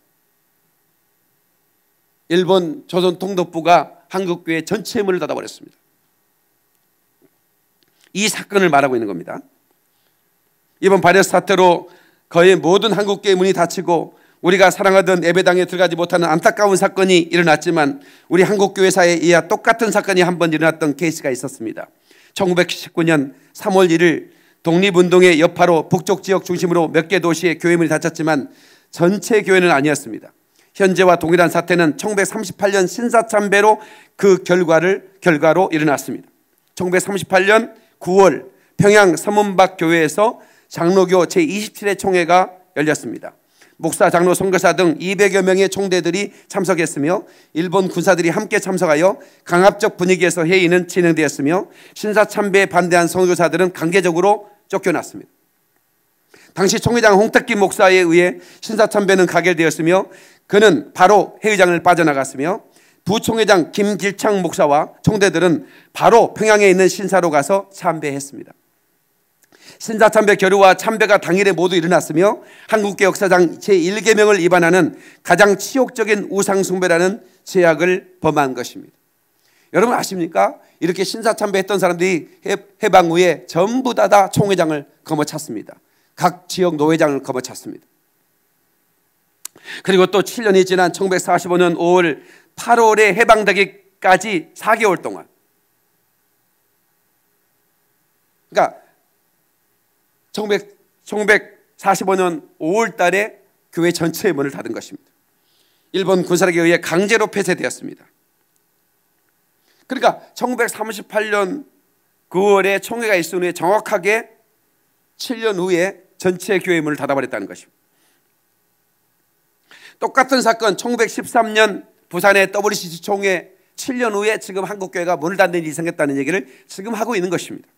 일본 조선 통독부가 한국교회 전체의 문을 닫아버렸습니다. 이 사건을 말하고 있는 겁니다. 이번 바이러스 사태로 거의 모든 한국교회 문이 닫히고 우리가 사랑하던 예배당에 들어가지 못하는 안타까운 사건이 일어났지만 우리 한국교회사에 이와 똑같은 사건이 한 번 일어났던 케이스가 있었습니다. 1919년 3월 1일 독립운동의 여파로 북쪽 지역 중심으로 몇 개 도시의 교회문이 닫혔지만 전체 교회는 아니었습니다. 현재와 동일한 사태는 1938년 신사참배로 그 결과로 일어났습니다. 1938년 9월 평양 서문박 교회에서 장로교 제27회 총회가 열렸습니다. 목사, 장로, 선교사 등 200여 명의 총대들이 참석했으며 일본 군사들이 함께 참석하여 강압적 분위기에서 회의는 진행되었으며 신사참배에 반대한 선교사들은 강제적으로 쫓겨났습니다. 당시 총회장 홍택기 목사에 의해 신사참배는 가결되었으며 그는 바로 회의장을 빠져나갔으며 부총회장 김길창 목사와 총대들은 바로 평양에 있는 신사로 가서 참배했습니다. 신사참배 결의와 참배가 당일에 모두 일어났으며 한국교 역사상 제1계명을 위반하는 가장 치욕적인 우상숭배라는 죄악을 범한 것입니다. 여러분 아십니까? 이렇게 신사참배했던 사람들이 해방 후에 전부 다 총회장을 거머찼습니다. 각 지역 노회장을 거머찼습니다. 그리고 또 7년이 지난 1945년 5월 8월에 해방되기까지 4개월 동안, 그러니까 1945년 5월 달에 교회 전체의 문을 닫은 것입니다. 일본 군사력에 의해 강제로 폐쇄되었습니다. 그러니까 1938년 9월에 총회가 있은 후에 정확하게 7년 후에 전체 교회 문을 닫아버렸다는 것입니다. 똑같은 사건 1913년 부산의 WCC 총회 7년 후에 지금 한국교회가 문을 닫는 일이 생겼다는 얘기를 지금 하고 있는 것입니다.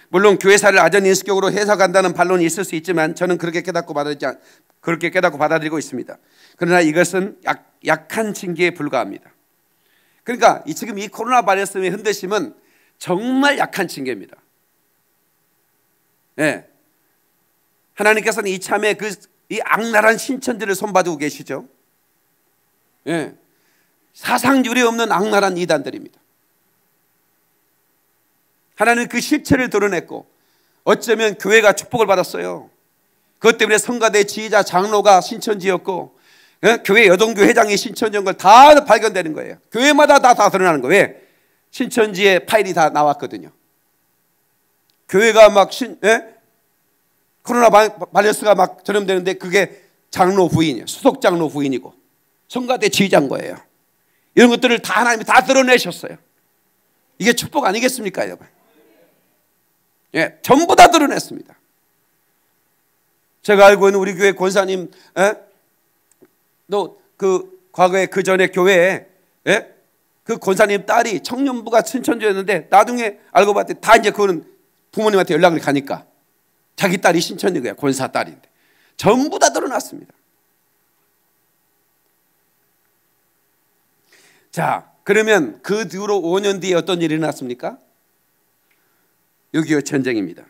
물론 교회사를 아전인수격으로 해석한다는 반론이 있을 수 있지만 저는 그렇게 깨닫고 받아들이고 있습니다. 그러나 이것은 약한 징계에 불과합니다. 그러니까 지금 이 코로나 바이러스의 흔드심은 정말 약한 징계입니다. 네. 하나님께서는 이참에 이 악랄한 신천지를 손봐두고 계시죠. 네. 사상 유례 없는 악랄한 이단들입니다. 하나님은 그 실체를 드러냈고 어쩌면 교회가 축복을 받았어요. 그것 때문에 성가대 지휘자 장로가 신천지였고 교회 여동교 회장이 신천지인 걸 다 발견되는 거예요. 교회마다 다 드러나는 거예요. 왜? 신천지의 파일이 다 나왔거든요. 교회가 막 코로나 바이러스가 막 전염되는데 그게 장로 부인이에요. 수석 장로 부인이고 성가대 지휘자인 거예요. 이런 것들을 다 하나님이 다 드러내셨어요. 이게 축복 아니겠습니까, 여러분? 예, 전부 다 드러냈습니다. 제가 알고 있는 우리 교회 권사님, 또 그 과거에 그 전에 교회에 그 권사님 딸이 청년부가 신천지였는데 나중에 알고 봤더니 다 이제 그거는 부모님한테 연락을 가니까 자기 딸이 신천지고요, 권사 딸인데 전부 다 드러났습니다. 자, 그러면 그 뒤로 5년 뒤에 어떤 일이 일어났습니까? 6.25 전쟁입니다.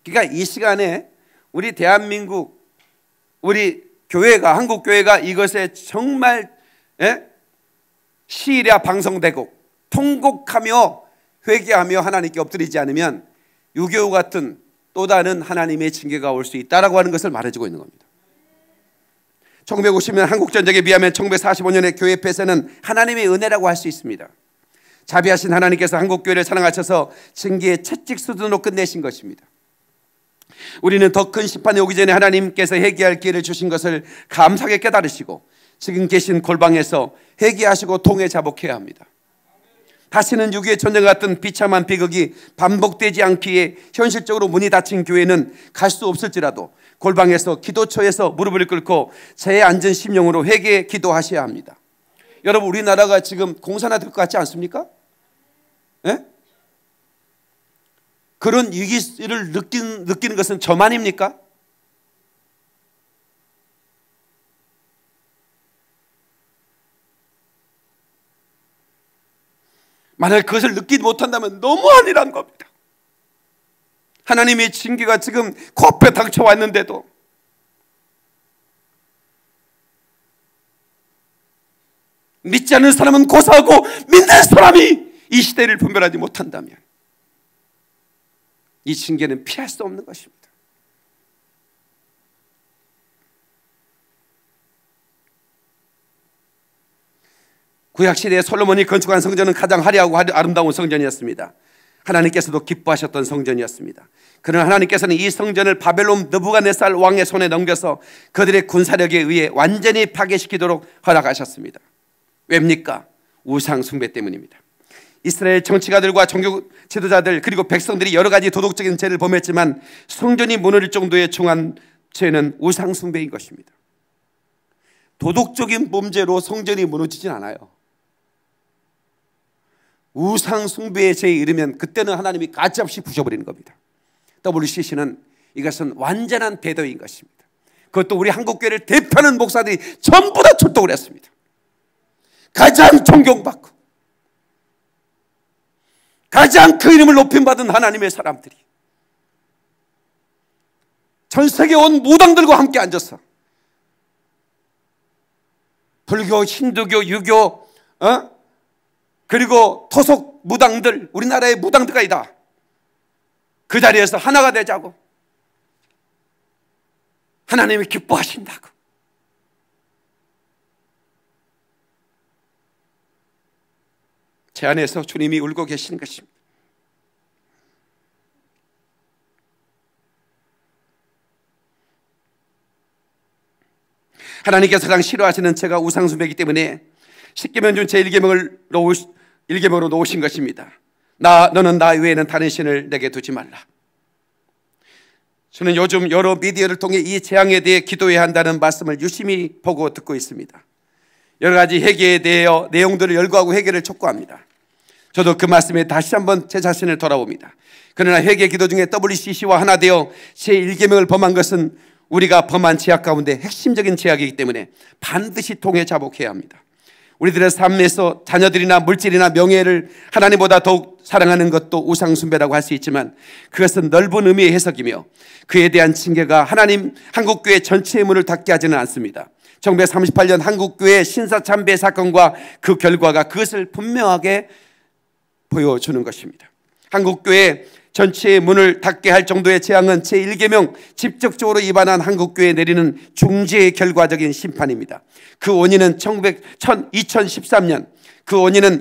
그러니까 이 시간에 우리 대한민국, 우리 교회가, 한국교회가 이것에 정말 시일야 방송되고 통곡하며 회개하며 하나님께 엎드리지 않으면 6.25 같은 또 다른 하나님의 징계가 올 수 있다라고 하는 것을 말해주고 있는 겁니다. 1950년 한국전쟁에 비하면 1945년의 교회 폐쇄는 하나님의 은혜라고 할 수 있습니다. 자비하신 하나님께서 한국교회를 사랑하셔서 징계의 채찍 수준으로 끝내신 것입니다. 우리는 더 큰 심판이 오기 전에 하나님께서 회개할 기회를 주신 것을 감사하게 깨달으시고 지금 계신 골방에서 회개하시고 통해 자복해야 합니다. 다시는 육의 전쟁 같은 비참한 비극이 반복되지 않기에 현실적으로 문이 닫힌 교회는 갈 수 없을지라도 골방에서 기도처에서 무릎을 꿇고 제 앉은 심령으로 회개 기도하셔야 합니다. 여러분, 우리나라가 지금 공산화 될 것 같지 않습니까? 예? 그런 위기를 느끼는 것은 저만입니까? 만약 그것을 느끼지 못한다면 너무한이란 겁니다. 하나님의 징계가 지금 코앞에 닥쳐왔는데도 믿지 않는 사람은 고사하고 믿는 사람이 이 시대를 분별하지 못한다면 이 징계는 피할 수 없는 것입니다. 구약시대에 솔로몬이 건축한 성전은 가장 화려하고 아름다운 성전이었습니다. 하나님께서도 기뻐하셨던 성전이었습니다. 그러나 하나님께서는 이 성전을 바벨론 느부갓네살 왕의 손에 넘겨서 그들의 군사력에 의해 완전히 파괴시키도록 허락하셨습니다. 왜입니까? 우상 숭배 때문입니다. 이스라엘 정치가들과 종교 지도자들 그리고 백성들이 여러 가지 도덕적인 죄를 범했지만 성전이 무너질 정도의 중한 죄는 우상 숭배인 것입니다. 도덕적인 범죄로 성전이 무너지진 않아요. 우상 숭배의 죄에 이르면 그때는 하나님이 가차없이 부셔버리는 겁니다. WCC는 이것은 완전한 배도인 것입니다. 그것도 우리 한국교회를 대표하는 목사들이 전부 다 출동을 했습니다. 가장 존경받고 가장 그 이름을 높임받은 하나님의 사람들이 전 세계 온 무당들과 함께 앉아서 불교, 힌두교, 유교, 그리고 토속 무당들, 우리나라의 무당들까지다 그 자리에서 하나가 되자고, 하나님이 기뻐하신다고. 제 안에서 주님이 울고 계시는 것입니다. 하나님께서 가장 싫어하시는 죄가 우상숭배이기 때문에 십계명 중 제1계명으로 놓으신 것입니다. 너는 나 외에는 다른 신을 내게 두지 말라. 저는 요즘 여러 미디어를 통해 이 재앙에 대해 기도해야 한다는 말씀을 유심히 보고 듣고 있습니다. 여러 가지 회개에 대해 내용들을 열거하고 회개를 촉구합니다. 저도 그 말씀에 다시 한번 제 자신을 돌아봅니다. 그러나 회개 기도 중에 WCC와 하나 되어 제1계명을 범한 것은 우리가 범한 죄악 가운데 핵심적인 죄악이기 때문에 반드시 통해 자복해야 합니다. 우리들의 삶에서 자녀들이나 물질이나 명예를 하나님보다 더욱 사랑하는 것도 우상숭배라고 할 수 있지만 그것은 넓은 의미의 해석이며 그에 대한 징계가 한국교회 전체의 문을 닫게 하지는 않습니다. 1938년 한국교회 신사참배 사건과 그 결과가 그것을 분명하게 보여주는 것입니다. 한국교회 전체의 문을 닫게 할 정도의 재앙은 제1계명 직접적으로 위반한 한국교회에 내리는 중재의 결과적인 심판입니다. 그 원인은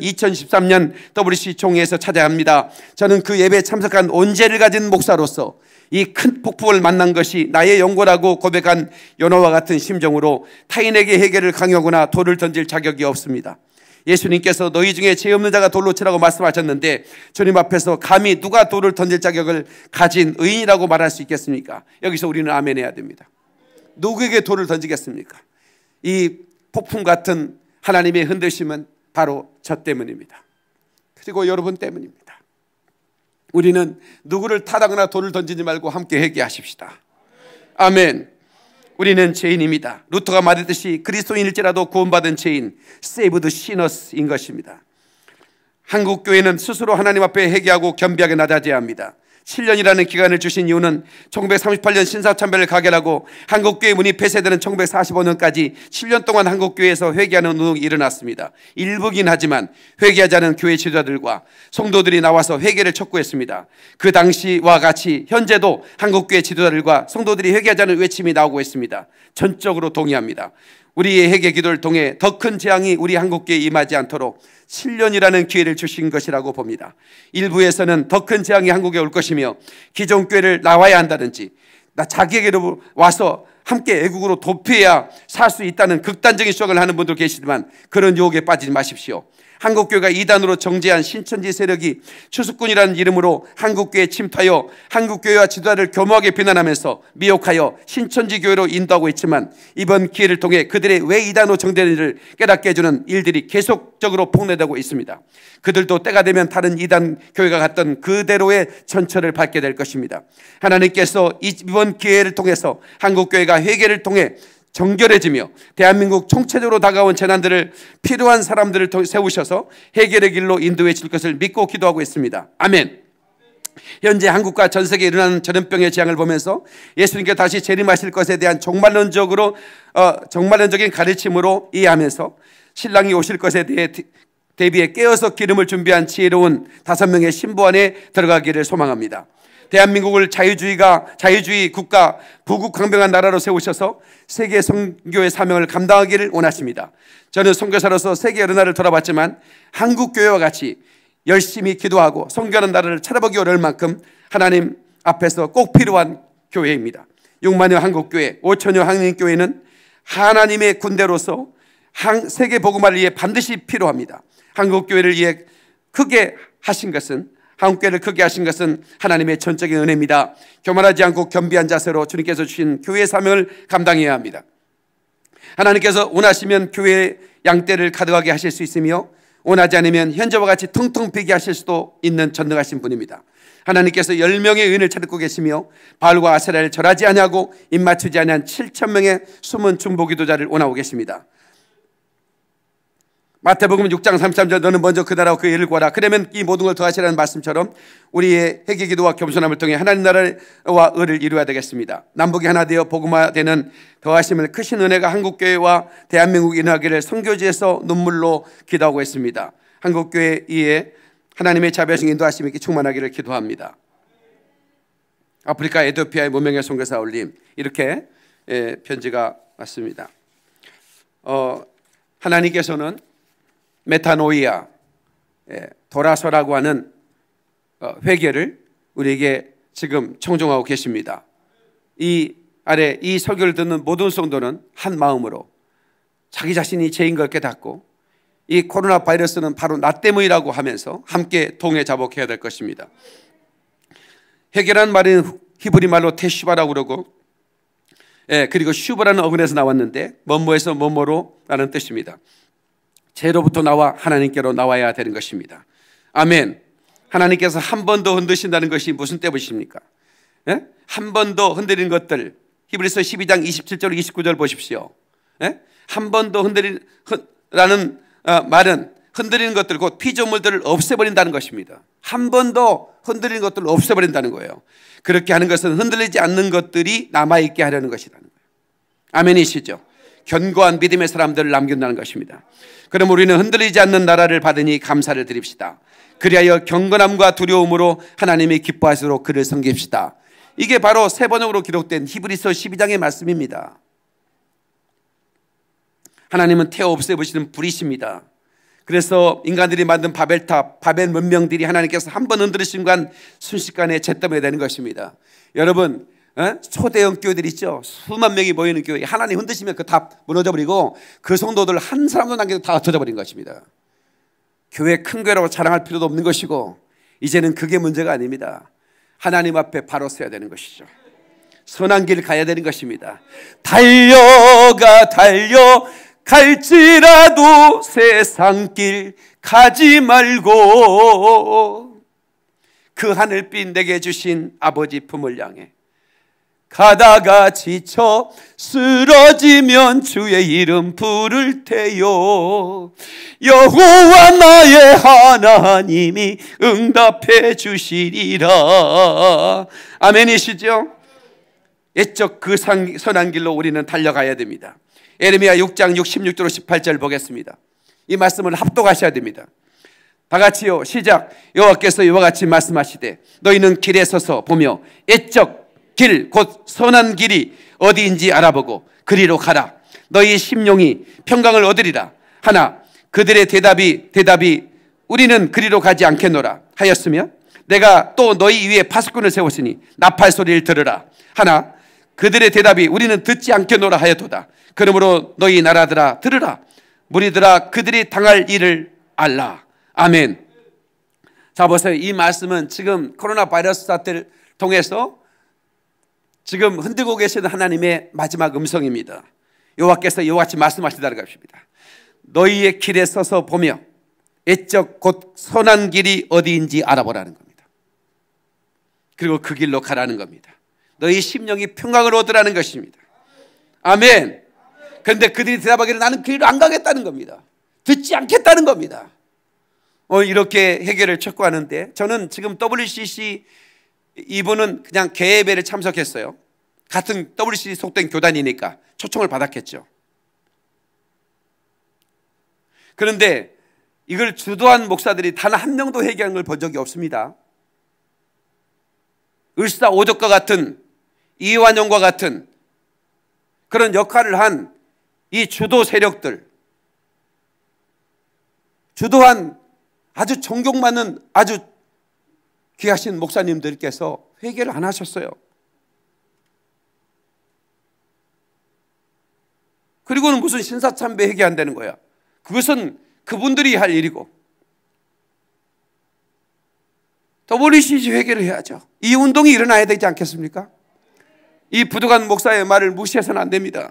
2013년 WC 총회에서 찾아야 합니다. 저는 그 예배에 참석한 온죄를 가진 목사로서 이 큰 폭풍을 만난 것이 나의 영고라고 고백한 연호와 같은 심정으로 타인에게 회개를 강요하거나 돌을 던질 자격이 없습니다. 예수님께서 너희 중에 죄 없는 자가 돌로 치라고 말씀하셨는데 주님 앞에서 감히 누가 돌을 던질 자격을 가진 의인이라고 말할 수 있겠습니까? 여기서 우리는 아멘 해야 됩니다. 누구에게 돌을 던지겠습니까? 이 폭풍 같은 하나님의 흔드심은 바로 저 때문입니다. 그리고 여러분 때문입니다. 우리는 누구를 탓하거나 돌을 던지지 말고 함께 회개하십시다. 아멘. 우리는 죄인입니다. 루터가 말했듯이 그리스도인일지라도 구원받은 죄인, saved sinners인 것입니다. 한국교회는 스스로 하나님 앞에 회개하고 겸비하게 나아져야 합니다. 7년이라는 기간을 주신 이유는 1938년 신사참배를 가결하고 한국교회 문이 폐쇄되는 1945년까지 7년 동안 한국교회에서 회개하는 운동이 일어났습니다. 일부긴 하지만 회개하지 않은 교회 지도자들과 성도들이 나와서 회개를 촉구했습니다. 그 당시와 같이 현재도 한국교회 지도자들과 성도들이 회개하지 않은 외침이 나오고 있습니다. 전적으로 동의합니다. 우리의 회개 기도를 통해 더 큰 재앙이 우리 한국교회에 임하지 않도록 7년이라는 기회를 주신 것이라고 봅니다. 일부에서는 더 큰 재앙이 한국에 올 것이며 기존 교회를 나와야 한다든지 자기에게로 와서 함께 애국으로 도피해야 살 수 있다는 극단적인 수학을 하는 분들 계시지만 그런 유혹에 빠지지 마십시오. 한국교회가 이단으로 정죄한 신천지 세력이 추수꾼이라는 이름으로 한국교회에 침투하여 한국교회와 지도자를 교묘하게 비난하면서 미혹하여 신천지 교회로 인도하고 있지만 이번 기회를 통해 그들의 왜 이단으로 정죄되는지를 깨닫게 해주는 일들이 계속적으로 폭로되고 있습니다. 그들도 때가 되면 다른 이단 교회가 갔던 그대로의 전철을 밟게 될 것입니다. 하나님께서 이번 기회를 통해서 한국교회가 회개를 통해 정결해지며 대한민국 총체적으로 다가온 재난들을 필요한 사람들을 세우셔서 해결의 길로 인도해 줄 것을 믿고 기도하고 있습니다. 아멘. 현재 한국과 전 세계에 일어나는 전염병의 재앙을 보면서 예수님께 다시 재림하실 것에 대한 종말론적인 가르침으로 이해하면서 신랑이 오실 것에 대비해 깨어서 기름을 준비한 지혜로운 5명의 신부 안에 들어가기를 소망합니다. 대한민국을 자유주의 국가, 부국강병한 나라로 세우셔서 세계 선교의 사명을 감당하기를 원하십니다. 저는 선교사로서 세계 여러 나라를 돌아봤지만 한국교회와 같이 열심히 기도하고 선교하는 나라를 찾아보기 어려울 만큼 하나님 앞에서 꼭 필요한 교회입니다. 6만여 한국교회, 5천여 한인교회는 하나님의 군대로서 세계 복음화를 위해 반드시 필요합니다. 한국교회를 위해 한국교회를 크게 하신 것은 하나님의 전적인 은혜입니다. 교만하지 않고 겸비한 자세로 주님께서 주신 교회의 사명을 감당해야 합니다. 하나님께서 원하시면 교회의 양떼를 가득하게 하실 수 있으며 원하지 않으면 현재와 같이 텅텅 비게 하실 수도 있는 전능하신 분입니다. 하나님께서 10명의 의인을 찾고 계시며 바알과 아세라를 절하지 아니하고 입맞추지 아니한 7,000명의 숨은 중보기도자를 원하고 계십니다. 마태복음 6장 33절 너는 먼저 그 나라와 그 의를 구하라 그러면 이 모든 걸 더하시라는 말씀처럼 우리의 회개 기도와 겸손함을 통해 하나님 나라와 의를 이루어야 되겠습니다. 남북이 하나 되어 복음화되는 더하심을 크신 은혜가 한국교회와 대한민국에 임하기를 선교지에서 눈물로 기도하고 있습니다. 한국교회에 하나님의 자비하신 인도하심이 있게 충만하기를 기도합니다. 아프리카 에티오피아의 무명의 선교사 올림 이렇게 편지가 왔습니다. 하나님께서는 메타노이아, 돌아서라고 하는 회개를 우리에게 지금 청종하고 계십니다. 이 설교를 듣는 모든 성도는 한 마음으로 자기 자신이 죄인 걸 깨닫고 이 코로나 바이러스는 바로 나 때문이라고 하면서 함께 동해 자복해야 될 것입니다. 회개란 말은 히브리 말로 테슈바라고 그러고 그리고 슈브라는 어근에서 나왔는데 뭐뭐에서 뭐뭐로라는 뜻입니다. 죄로부터 나와 하나님께로 나와야 되는 것입니다. 아멘. 하나님께서 한 번 더 흔드신다는 것이 무슨 뜻입니까? 한 번 더 흔들리는 것들 히브리서 12장 27절 29절 보십시오. 한 번 더 흔들리라는 말은 흔들리는 것들 곧 피조물들을 없애버린다는 것입니다. 한 번 더 흔들리는 것들을 없애버린다는 거예요. 그렇게 하는 것은 흔들리지 않는 것들이 남아있게 하려는 것이라는 거예요. 아멘이시죠? 견고한 믿음의 사람들을 남긴다는 것입니다. 그럼 우리는 흔들리지 않는 나라를 받으니 감사를 드립시다. 그리하여 경건함과 두려움으로 하나님이 기뻐하시도록 그를 섬깁시다. 이게 바로 세 번역으로 기록된 히브리서 12장의 말씀입니다. 하나님은 태워 없애버리시는 불이십니다. 그래서 인간들이 만든 바벨탑, 바벨 문명들이 하나님께서 한 번 흔들으신 순간 순식간에 잿더미가 되는 것입니다. 여러분 초대형 교회들 있죠. 수만 명이 모이는 교회 하나님 흔드시면 그 다 무너져버리고 그 성도들 한 사람도 남기고 다 흩어져 버린 것입니다. 교회 큰 교회라고 자랑할 필요도 없는 것이고 이제는 그게 문제가 아닙니다. 하나님 앞에 바로 서야 되는 것이죠. 선한 길 가야 되는 것입니다. 갈지라도 세상길 가지 말고 그 하늘빛 내게 주신 아버지 품을 향해 가다가 지쳐 쓰러지면 주의 이름 부를 테요. 여호와 나의 하나님이 응답해 주시리라. 아멘이시죠? 옛적 그 선한 길로 우리는 달려가야 됩니다. 에레미야 6장 66절 18절 보겠습니다. 이 말씀을 합독하셔야 됩니다. 다 같이요. 시작. 여호와께서 이와 같이 말씀하시되 너희는 길에 서서 보며 옛적 길 곧 선한 길이 어디인지 알아보고 그리로 가라. 너희 심령이 평강을 얻으리라. 하나 그들의 대답이 우리는 그리로 가지 않겠노라 하였으며 내가 또 너희 위에 파수꾼을 세웠으니 나팔 소리를 들으라. 하나 그들의 대답이 우리는 듣지 않겠노라 하였도다. 그러므로 너희 나라들아 들으라. 무리들아 그들이 당할 일을 알라. 아멘. 자 보세요. 이 말씀은 지금 코로나 바이러스 사태를 통해서 지금 흔들고 계시는 하나님의 마지막 음성입니다. 여호와께서 이와 같이 말씀하시다는 것입니다. 너희의 길에 서서 보며 애적 곧 선한 길이 어디인지 알아보라는 겁니다. 그리고 그 길로 가라는 겁니다. 너희 심령이 평강을 얻으라는 것입니다. 아멘. 그런데 그들이 대답하기를 나는 그 길로 안 가겠다는 겁니다. 듣지 않겠다는 겁니다. 이렇게 해결을 촉구하는데 저는 지금 WCC 이분은 그냥 개예배를 참석했어요. 같은 WCC 속된 교단이니까 초청을 받았겠죠. 그런데 이걸 주도한 목사들이 단 한 명도 회개한 걸 본 적이 없습니다. 을사오적과 같은 이완용과 같은 그런 역할을 한 이 주도 세력들, 주도한 아주 존경받는 아주 귀하신 목사님들께서 회개를 안 하셨어요. 그리고는 무슨 신사참배 회개한다는 거야. 그것은 그분들이 할 일이고 WCC 회개를 해야죠. 이 운동이 일어나야 되지 않겠습니까? 이 부도간 목사의 말을 무시해서는 안 됩니다.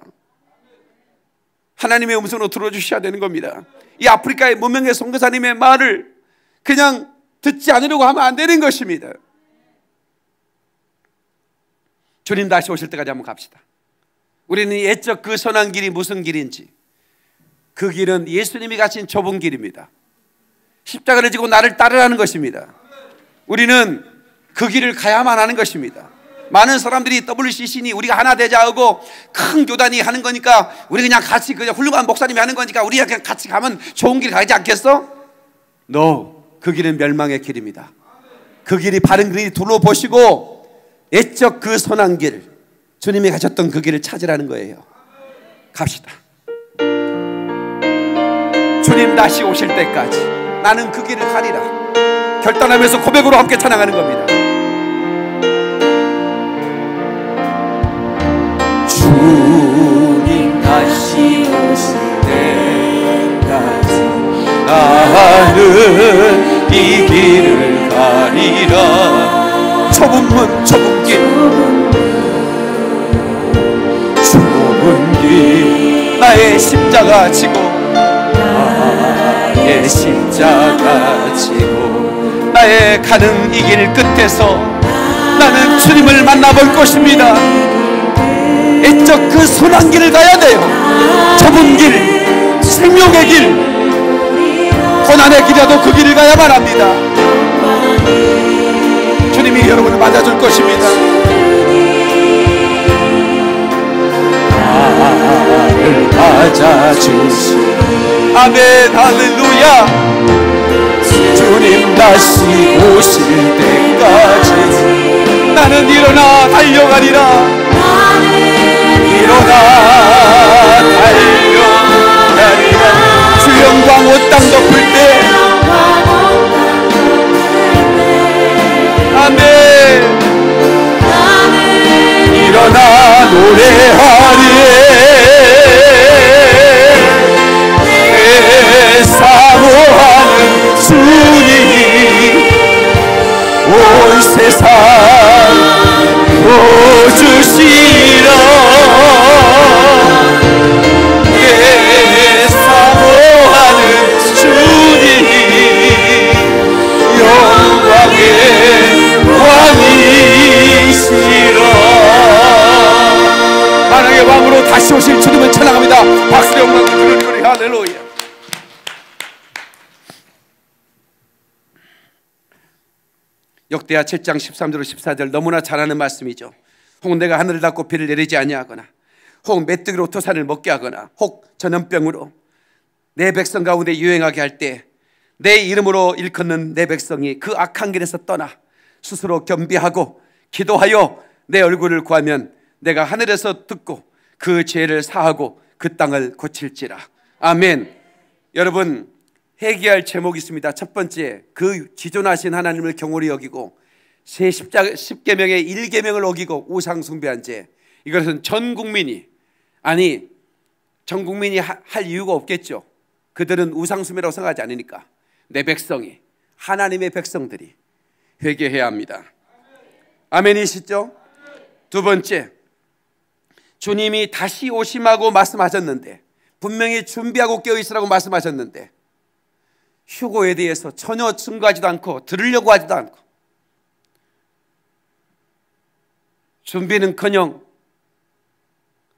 하나님의 음성으로 들어주셔야 되는 겁니다. 이 아프리카의 무명의 선교사님의 말을 그냥 듣지 않으려고 하면 안 되는 것입니다. 주님 다시 오실 때까지 한번 갑시다. 우리는 애적 그 선한 길이 무슨 길인지, 그 길은 예수님이 가신 좁은 길입니다. 십자가를 지고 나를 따르라는 것입니다. 우리는 그 길을 가야만 하는 것입니다. 많은 사람들이 WCC니 우리가 하나 되자 하고 큰 교단이 하는 거니까 우리 그냥 같이 그냥 훌륭한 목사님이 하는 거니까 우리가 그냥 같이 가면 좋은 길 가지 않겠어? No. 그 길은 멸망의 길입니다. 그 길이 바른 길이 둘러보시고 애적 그 선한 길, 주님이 가셨던 그 길을 찾으라는 거예요. 갑시다. 주님 다시 오실 때까지 나는 그 길을 가리라 결단하면서 고백으로 함께 찬양하는 겁니다. 주님 다시 오실 때까지 나는 이 길을 가리라. 좁은 문 좁은 길, 좁은 길 나의 십자가 지고 나의 십자가 지고 나의 가는 이 길 끝에서 나는 주님을 만나볼 것입니다. 애적 그 선한 길을 가야 돼요. 좁은 길, 생명의 길, 고난의 길이라도 그 길을 가야만 합니다. 주님이 여러분을 맞아줄 것입니다. 나를 맞아주시. 아멘. 할렐루야. 주님 다시 오실 때까지 나는 일어나 달려가리라. 일어나 달려가리라. 주 영광 온 땅 덮을 때 아멘. 일어나 노래하리. 내 사모하는 주님이 온 세상 도주시라. 내 사모하는 주님이 영광의 왕이시라. 만왕의 왕으로 다시 오실 주님을 찬양합니다. 박수의 영광을 드리노니 할렐루야. 역대하 7장 13절 14절 너무나 잘 아는 말씀이죠. 혹 내가 하늘을 닫고 비를 내리지 아니하거나 혹 메뚜기로 토산을 먹게 하거나 혹 전염병으로 내 백성 가운데 유행하게 할 때 내 이름으로 일컫는 내 백성이 그 악한 길에서 떠나 스스로 겸비하고 기도하여 내 얼굴을 구하면 내가 하늘에서 듣고 그 죄를 사하고 그 땅을 고칠지라. 아멘. 여러분, 회개할 제목이 있습니다. 첫 번째, 그 지존하신 하나님을 경홀히 여기고 새 십계명의 1계명을 어기고 우상 숭배한 죄. 이것은 전 국민이, 아니 전 국민이 할 이유가 없겠죠. 그들은 우상 숭배라고 생각하지 않으니까. 내 백성이, 하나님의 백성들이 회개해야 합니다. 아멘이시죠? 두 번째, 주님이 다시 오심하고 말씀하셨는데, 분명히 준비하고 깨어있으라고 말씀하셨는데 휴거에 대해서 전혀 증거하지도 않고 들으려고 하지도 않고, 준비는커녕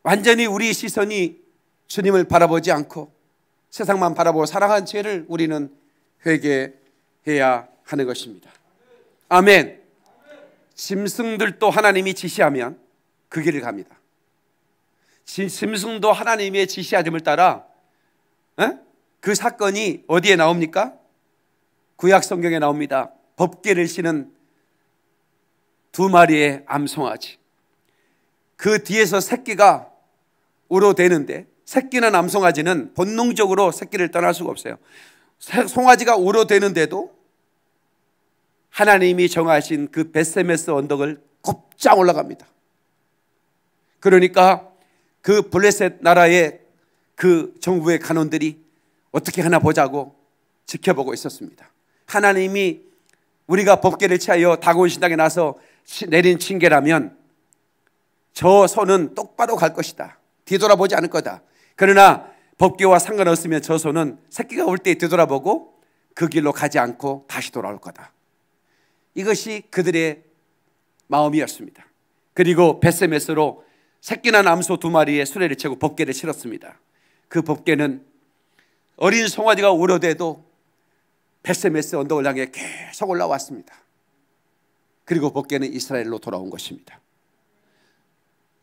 완전히 우리 시선이 주님을 바라보지 않고 세상만 바라보고 살아간 죄를 우리는 회개해야 하는 것입니다. 아멘. 짐승들도 하나님이 지시하면 그 길을 갑니다. 짐승도 하나님의 지시하심을 따라 그 사건이 어디에 나옵니까? 구약 성경에 나옵니다. 법궤를 신은 두 마리의 암송아지. 그 뒤에서 새끼가 우러대는데, 새끼는 암송아지는 본능적으로 새끼를 떠날 수가 없어요. 송아지가 우러대는데도 하나님이 정하신 그 벳세메스 언덕을 곱장 올라갑니다. 그러니까 그 블레셋 나라의 그 정부의 간원들이 어떻게 하나 보자고 지켜보고 있었습니다. 하나님이 우리가 법궤를 취하여 다곤 신당에 나서 내린 징계라면 저 손은 똑바로 갈 것이다. 뒤돌아보지 않을 거다. 그러나 법궤와 상관없으면 저 손은 새끼가 올 때 뒤돌아보고 그 길로 가지 않고 다시 돌아올 거다. 이것이 그들의 마음이었습니다. 그리고 벳세메스로 새끼난 암소 두 마리의 수레를 채고 법궤를 치렀습니다. 그 법궤는 어린 송아지가 울어대도 벳세메스 언덕을 향해 계속 올라왔습니다. 그리고 법궤는 이스라엘로 돌아온 것입니다.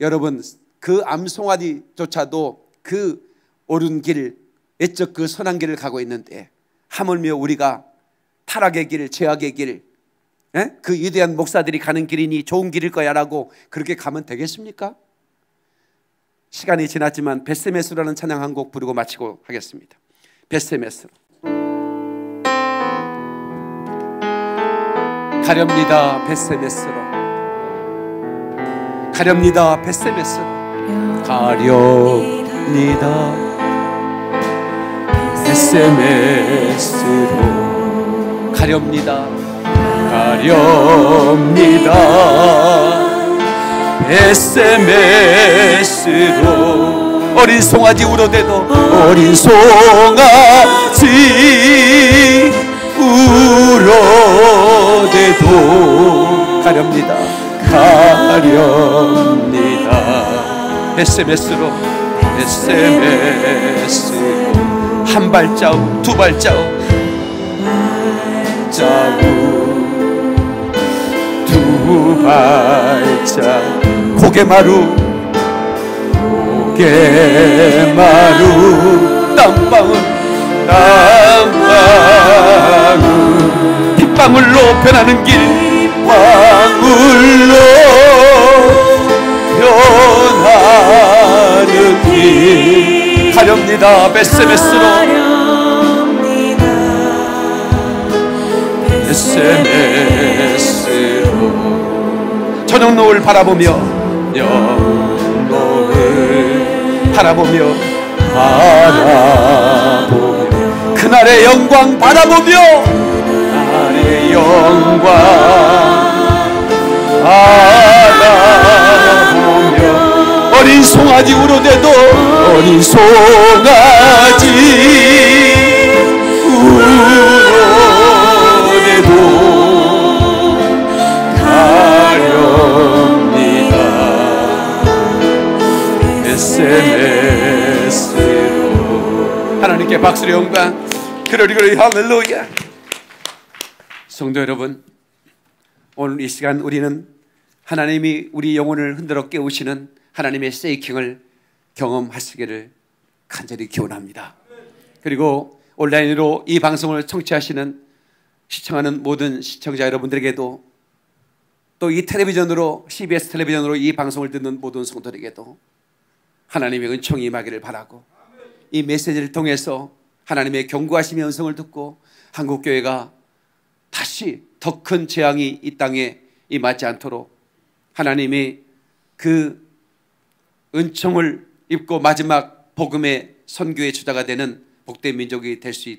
여러분, 그 암송아지조차도 그 옳은 길, 애적 그 선한 길을 가고 있는데 하물며 우리가 타락의 길, 죄악의 길, 그 위대한 목사들이 가는 길이니 좋은 길일 거야 라고 그렇게 가면 되겠습니까? 시간이 지났지만 벳세메스라는 찬양 한 곡 부르고 마치고 하겠습니다. 벳세메스. 가렵니다 벳세메스로, 가렵니다 벳세메스로, 가렵니다 벳세메스로, 가렵니다, 가렵니다 벳세메스로. 어린 송아지 울어대도, 어린 송아지 울어대도 가렵니다, 가렵니다 벳세메스로, 벳세메스로. 한 발자국, 두 발자국, 두 발자국, 고개마루, 고개마루, 땀방울, 땀방울, 빗방울로 변하는 길, 빗방울로 변하는 길. 가렵니다 벳세메스로, 벳세메스로. 저녁 노을 바라보며, 영노을 바라보며, 바라보며, 그날의 영광 바라보며, 그날의 영광 바라보며. 어린 송아지 울어대도, 어린 송아지 울어대도 가렵니다 벳세메스로. 하나님께 박수로 영광. 그러리 할렐루야. 성도 여러분, 오늘 이 시간 우리는 하나님이 우리 영혼을 흔들어 깨우시는 하나님의 세이킹을 경험하시기를 간절히 기원합니다. 그리고 온라인으로 이 방송을 청취하시는, 시청하는 모든 시청자 여러분들에게도, 또 이 텔레비전으로, CBS 텔레비전으로 이 방송을 듣는 모든 성도들에게도 하나님의 은총이 임하기를 바라고, 이 메시지를 통해서 하나님의 경고하심의 음성을 듣고 한국교회가 다시 더 큰 재앙이 이 땅에 임하지 않도록 하나님이 그 은총을 입고 마지막 복음의 선교의 주자가 되는 복된 민족이 될 수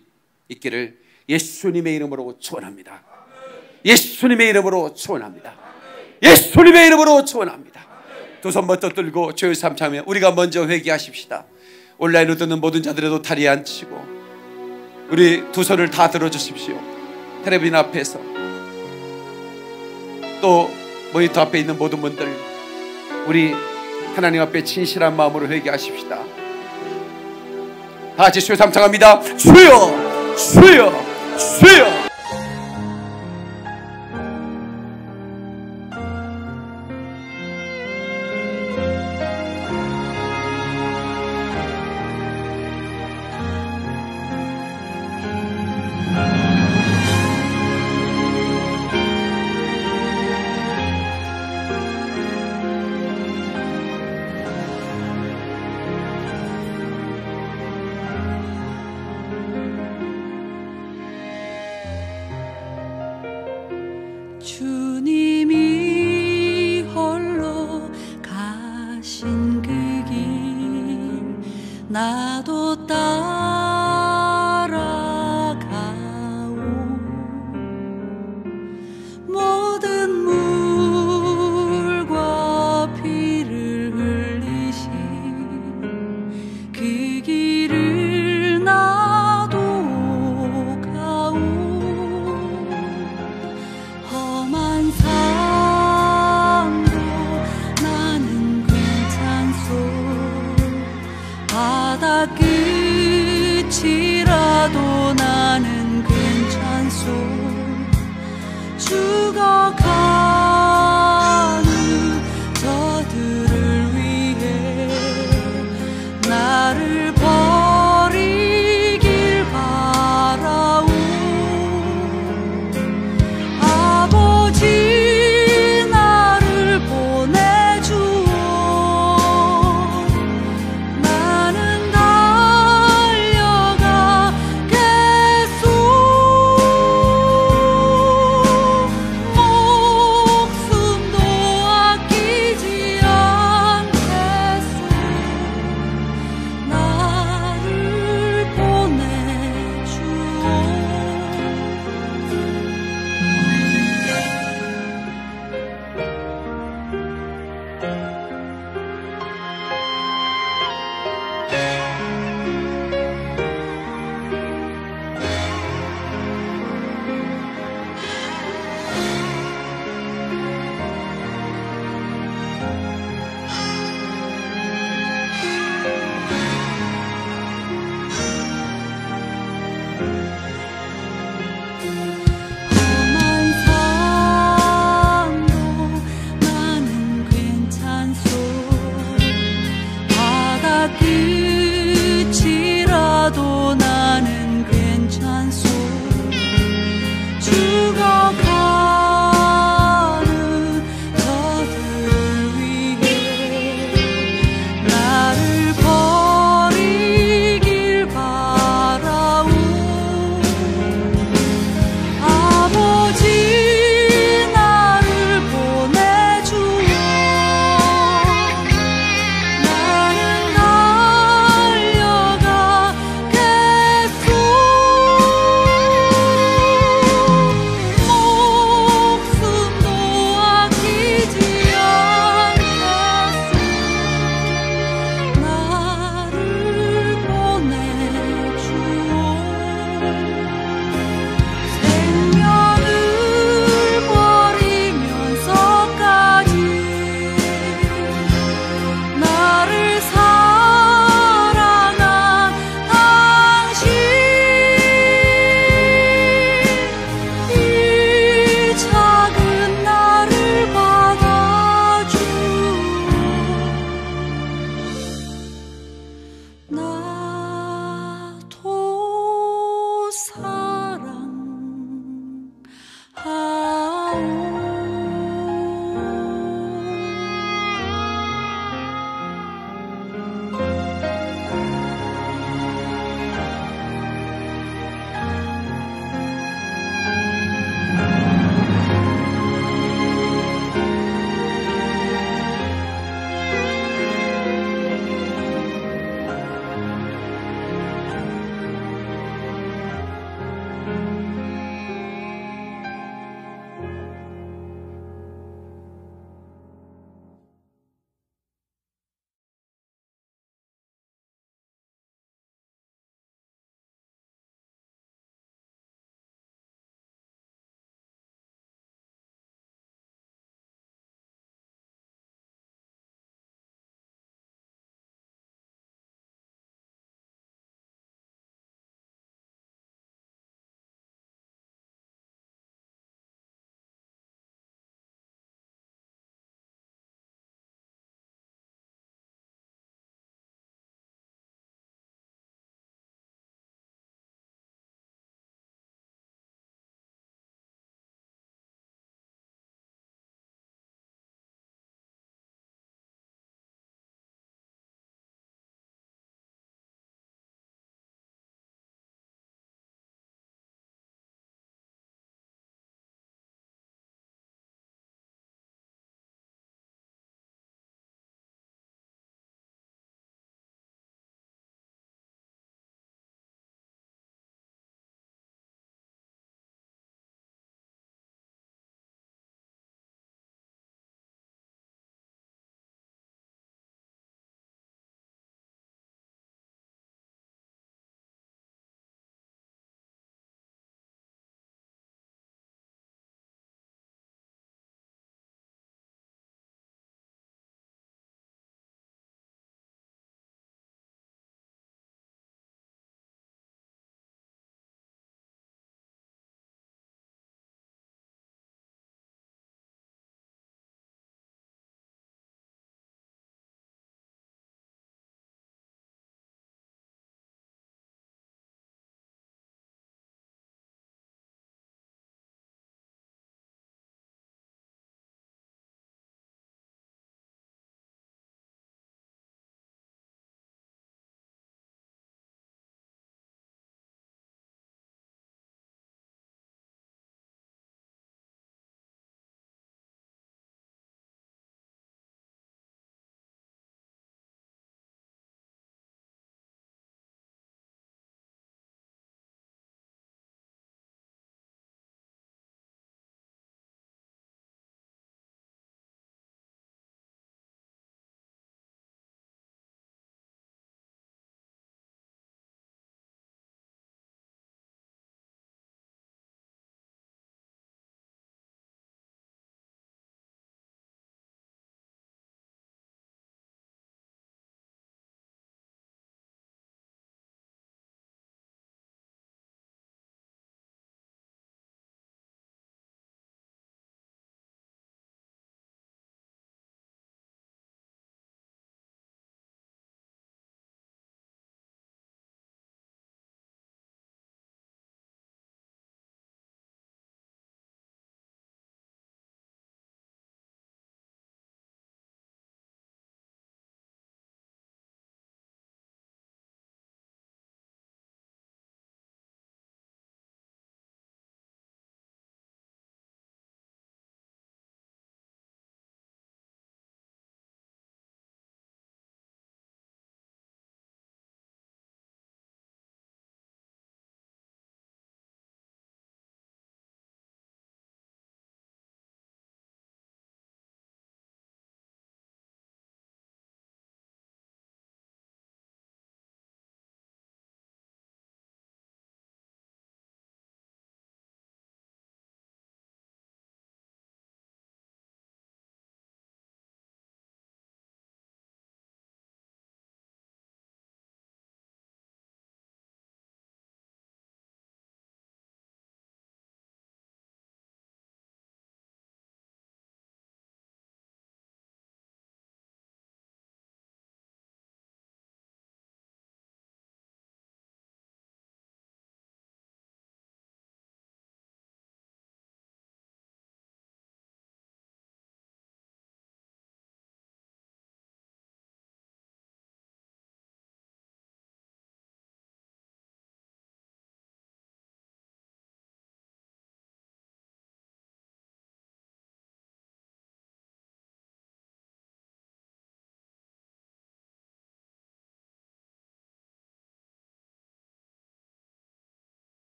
있기를 예수님의 이름으로 축원합니다. 예수님의 이름으로 축원합니다. 예수님의 이름으로 축원합니다. 두 손 먼저 들고 주여 삼창하며 우리가 먼저 회개하십시다. 온라인으로 듣는 모든 자들에도 다리에 앉히고 우리 두 손을 다 들어주십시오. 텔레비전 앞에서 또 모니터 앞에 있는 모든 분들, 우리 하나님 앞에 진실한 마음으로 회개하십시다. 다 같이 주여 삼창합니다. 주여, 주여, 주여. 주님이 홀로 가신 그 길 나도